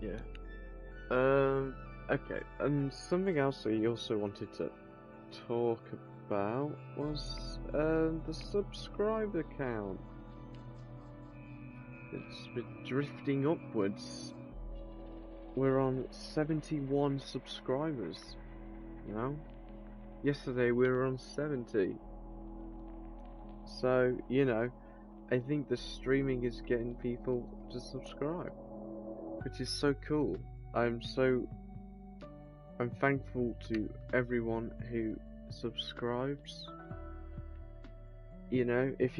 Yeah. Okay. And something else that you also wanted to talk about was the subscriber count. It's been drifting upwards. We're on 71 subscribers now. Yesterday we were on 70. So, you know, I think the streaming is getting people to subscribe, which is so cool. I'm thankful to everyone who subscribes. You know, if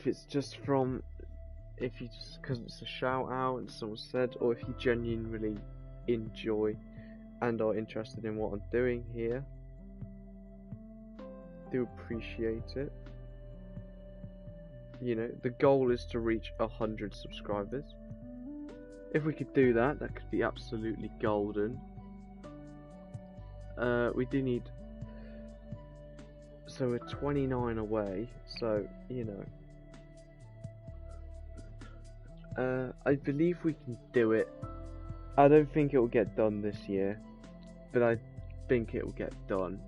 it's just because it's a shout out and someone said, or if you genuinely enjoy and are interested in what I'm doing here, do appreciate it. You know, the goal is to reach 100 subscribers. If we could do that, that could be absolutely golden. We do need, so we're 29 away, so you know, I believe we can do it. I don't think it will get done this year, but I think it will get done.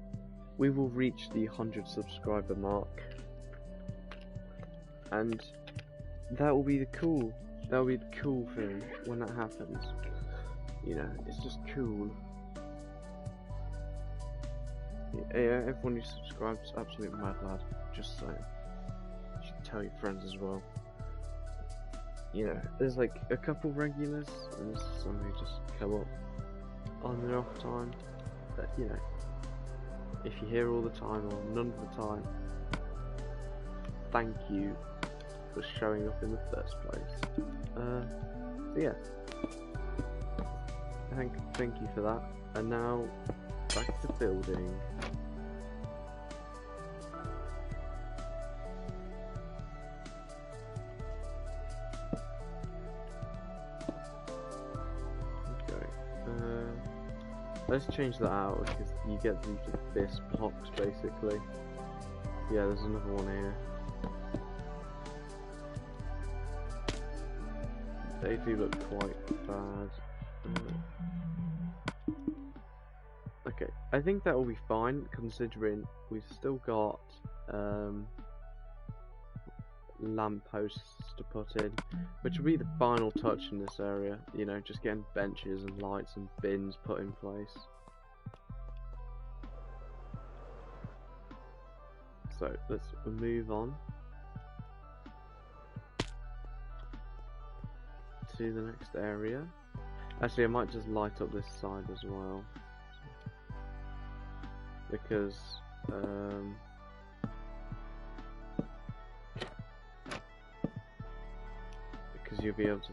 We will reach the 100 subscriber mark, and that will be the cool thing when that happens. You know, it's just cool. Yeah, everyone who subscribes, absolute mad lad. Just saying. You should tell your friends as well. You know, there's like a couple regulars, and there's some who just come up on their off time. But you know, if you're here all the time or none of the time, thank you for showing up in the first place. So yeah, thank you for that. And now back to building. Let's change that out because you get these abyss blocks basically. Yeah, there's another one here. They do look quite bad. Okay, I think that will be fine considering we've still got lampposts to put in, which will be the final touch in this area. You know, just getting benches and lights and bins put in place. So let's move on to the next area. Actually, I might just light up this side as well, because you'll be able to.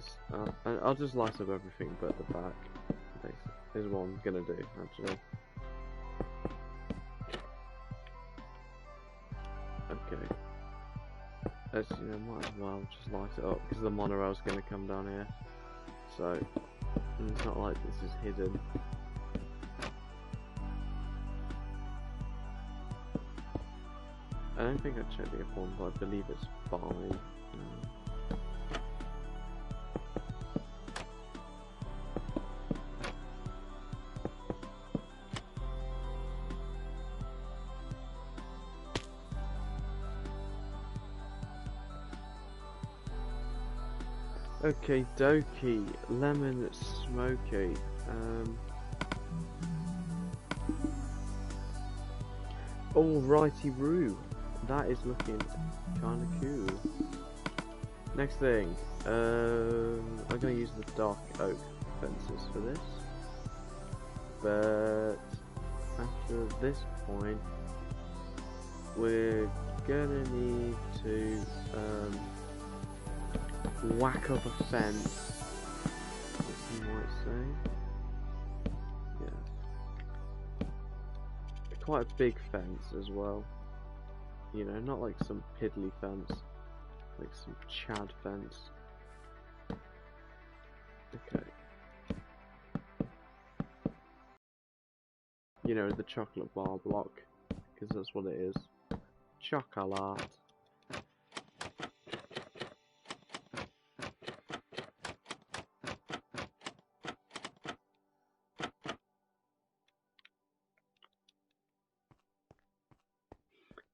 I'll just light up everything but the back. Basically, is what I'm gonna do actually. Okay. Let's, you know, might as well just light it up because the monorail's gonna come down here. So it's not like this is hidden. I don't think I checked the upon, but I believe it's fine. Okay, dokie, lemon smoky. Alrighty, Roo. That is looking kind of cool. Next thing, I'm gonna use the dark oak fences for this, but after this point, we're gonna need to whack up a fence, as you might say. Yeah, quite a big fence as well. You know, not like some piddly fence, like some Chad fence. Okay. You know, the chocolate bar block, because that's what it is. Chocolate.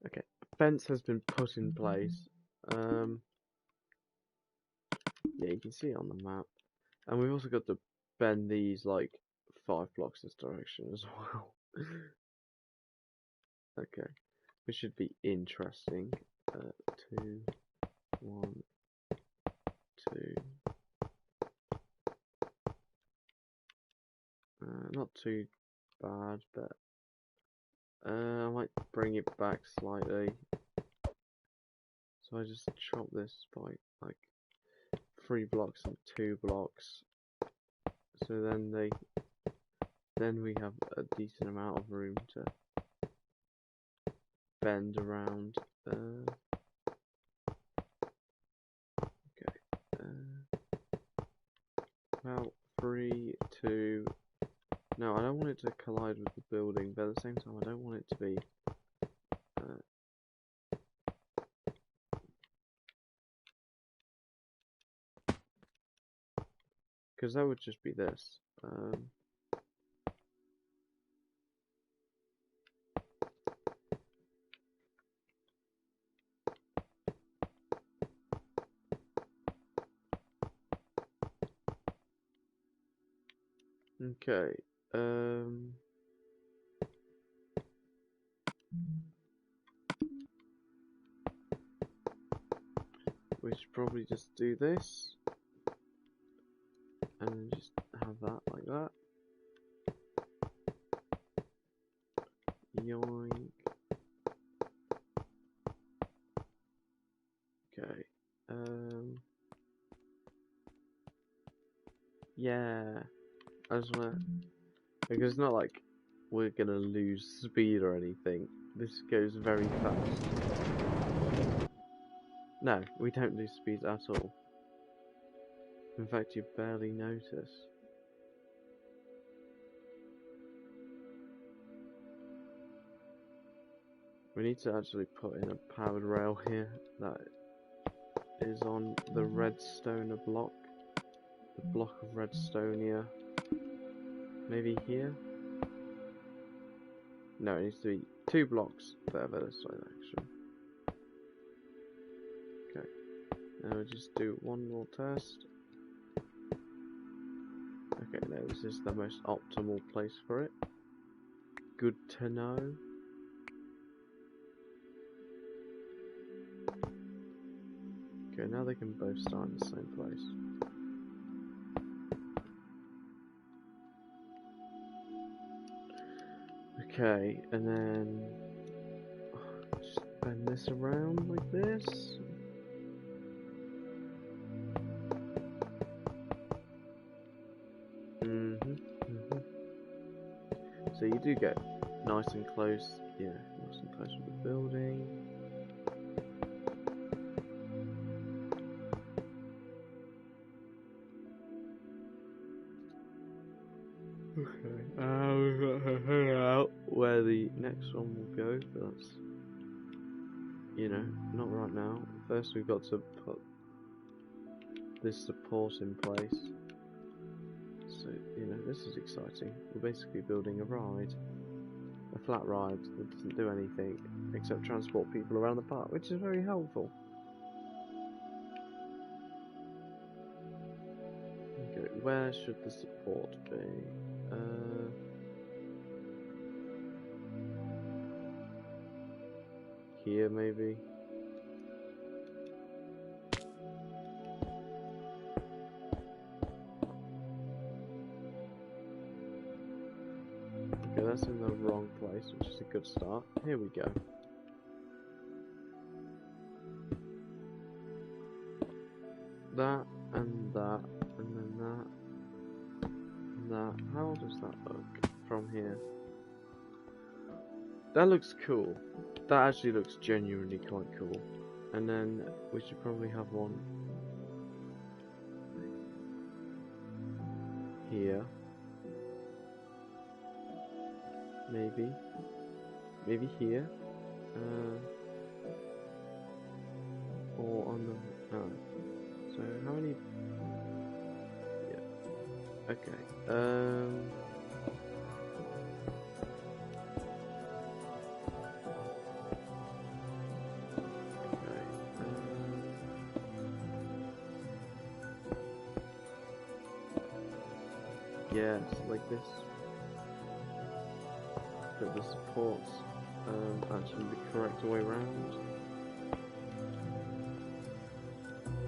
Okay, fence has been put in place. Yeah, you can see it on the map. And we've also got to bend these like 5 blocks this direction as well. Okay, which should be interesting. 2, 1, 2. Not too bad, but I might bring it back slightly. So I just chop this by like 3 blocks and 2 blocks. So then we have a decent amount of room to bend around. Okay. About 3, 2. No, I don't want it to collide with the building, but at the same time, I don't want it to be. Because that would just be this. Okay. We should probably just do this. And then just have that like that. Yoink. Okay. Yeah. I just wanna, because it's not like we're gonna lose speed or anything. This goes very fast. No, we don't lose speed at all. In fact, you barely notice. We need to actually put in a powered rail here that is on the redstone block. The block of redstonia. Maybe here? No, it needs to be 2 blocks further this direction. Okay. Now we'll just do one more test. Okay, no, this is the most optimal place for it. Good to know. Okay, now they can both start in the same place. Okay, and then just bend this around like this. So you do get nice and close, yeah, nice and close with the building. Okay, we've got to figure out where the next one will go, but that's, you know, not right now. First we've got to put this support in place. So, you know, this is exciting. We're basically building a ride. A flat ride that doesn't do anything except transport people around the park, which is very helpful. Okay, where should the support be? Here maybe? Okay, that's in the wrong place, which is a good start. Here we go. That, and that, and then that, and that. How does that look from here? That looks cool. That actually looks genuinely quite cool. And then we should probably have one here. Maybe here. Or on the so how many? Yeah. Okay. Yes, like this. But the supports actually the correct way round.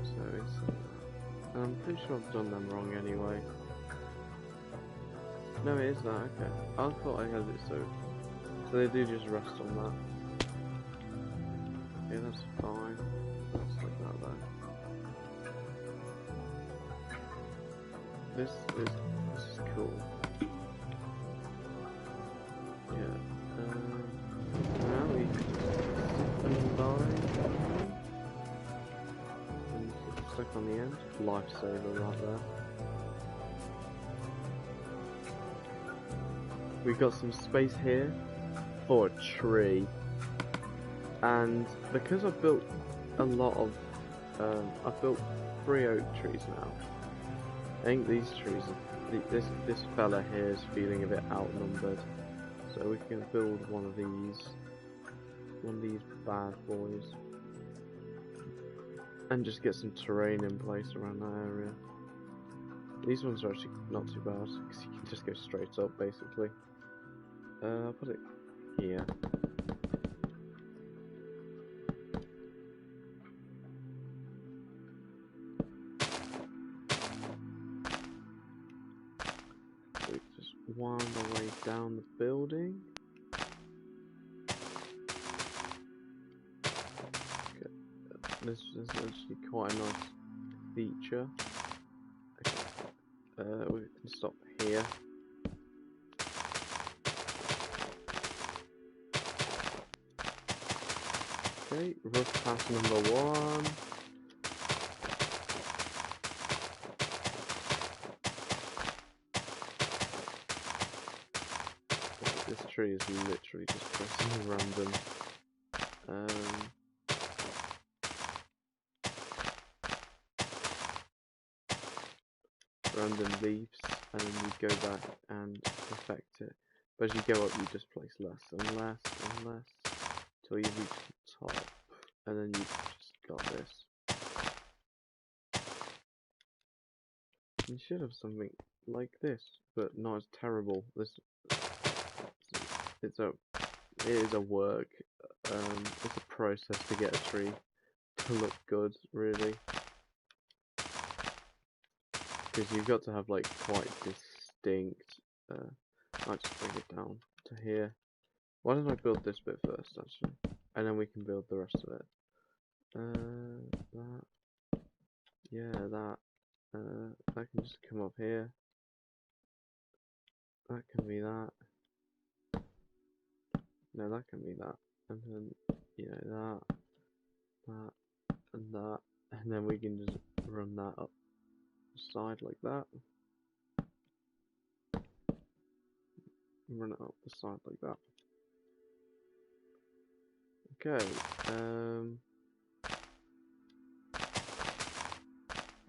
So it's I'm pretty sure I've done them wrong anyway. No, it is that. Okay, I thought I had it so they do just rest on that. Yeah, that's fine. That's like that though. This is cool. Yeah. Now we combine and stuck on the end. Lifesaver right there. We've got some space here for a tree, and because I've built a lot of, I've built 3 oak trees now. I think these trees, this fella here is feeling a bit outnumbered, so we can build one of these bad boys, and just get some terrain in place around that area. These ones are actually not too bad, because you can just go straight up basically. I'll put it here. We just wind our way down the building. Okay. This is actually quite a nice feature. Okay. We can stop here. Okay, rough pass number 1. This tree is literally just pressing random. Random leaves, and then you go back and perfect it. But as you go up, you just place less and less and less till you reach the top, and then you just got this. You should have something like this, but not as terrible. It is a work. It's a process to get a tree to look good, really, because you've got to have like quite distinct. I'll just bring it down to here. Why don't I build this bit first, actually, and then we can build the rest of it. That, yeah, that can just come up here. That can be that. No, that can be that, and then that, and that, and then we can just run that up the side like that. Run it up the side like that. Okay.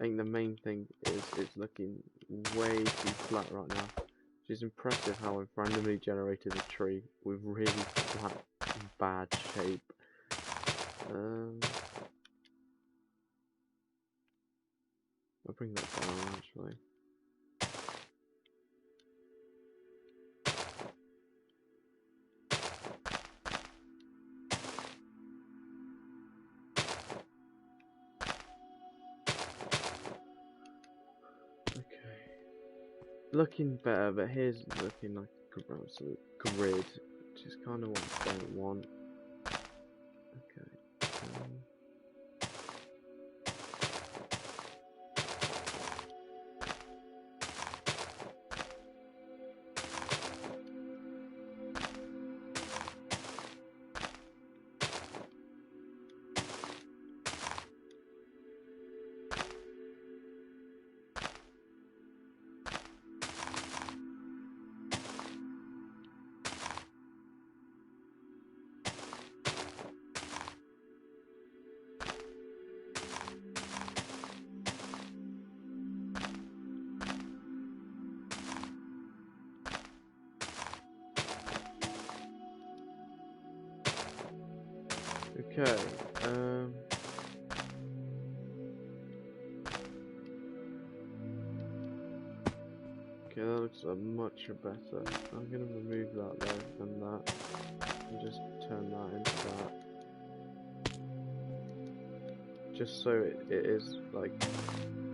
I think the main thing is it's looking way too flat right now. Which is impressive how I've randomly generated a tree with really flat, bad shape. I'll bring that down actually. Okay. Looking better, but here's looking like absolute grid, which is kind of what I don't want. Okay. Okay, okay, that looks much better. I'm gonna remove that though, and that, and just turn that into that. Just so it is, like,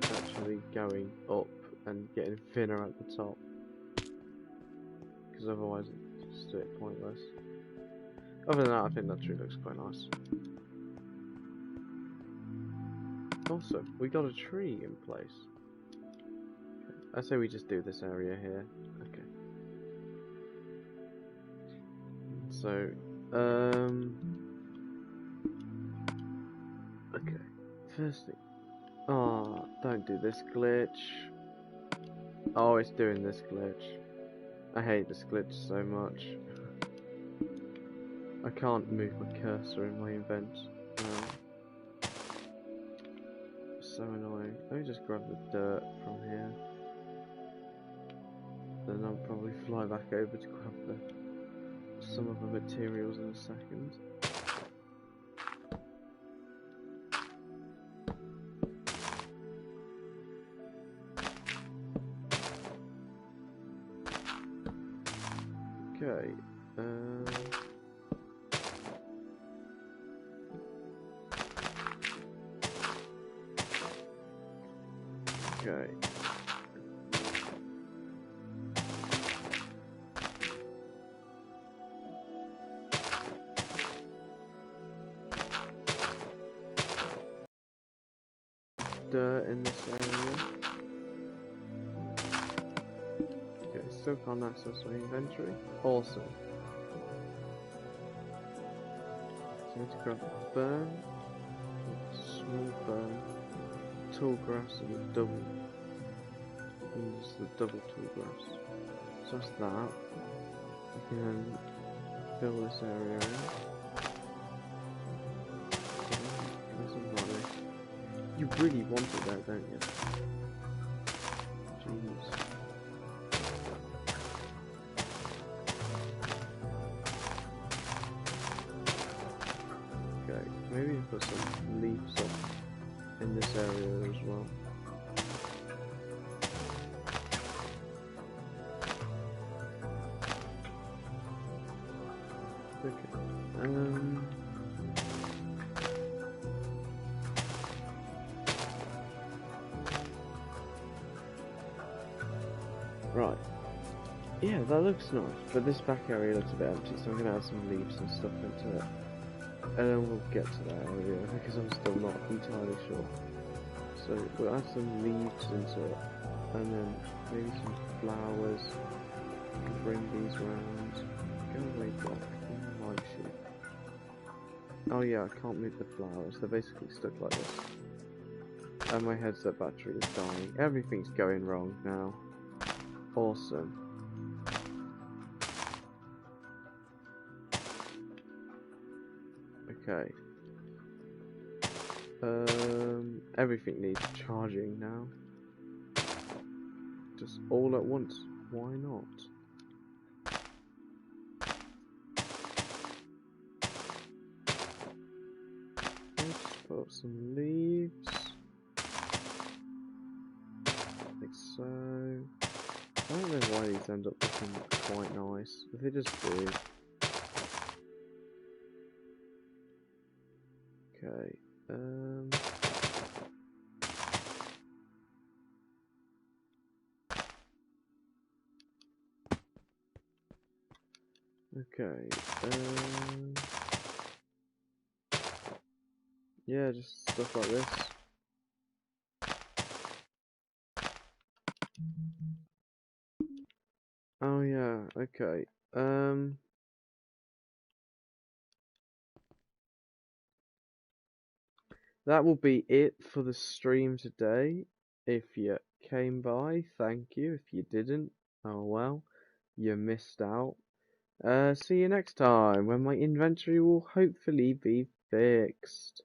actually going up and getting thinner at the top. Because otherwise it's just pointless. Other than that, I think that tree looks quite nice. Also, we got a tree in place. I say we just do this area here. Okay. So, okay. First thing. Oh, don't do this glitch. Oh, it's doing this glitch. I hate this glitch so much. I can't move my cursor in my event. So annoying. Let me just grab the dirt from here. Then I'll probably fly back over to grab some of the materials in a second. Okay. Okay. Dirt in this area. Okay, still can't access my inventory. Awesome. So I need to grab a burn, a small burn, tall grass, and a double. And just the double tall grass. So that's that. I can then fill this area in. You really want it there, don't you? Jeez. Okay, maybe put some leaves up in this area as well. Okay. Right. Yeah, that looks nice, but this back area looks a bit empty, so I'm going to add some leaves and stuff into it. And then we'll get to that area, because I'm still not entirely sure. So we'll add some leaves into it, and then maybe some flowers. Bring these round. Go away, Doc. I like you. Oh yeah, I can't move the flowers, they're basically stuck like this. And my headset battery is dying. Everything's going wrong now. Awesome. Okay. Everything needs charging now. Just all at once. Why not? Let's put up some leaves. Like so. I don't know why these end up looking quite nice, but they just do. Okay, Okay. Yeah, just stuff like this. Oh yeah, okay. That will be it for the stream today. If you came by, thank you. If you didn't, oh well, you missed out. See you next time when my inventory will hopefully be fixed.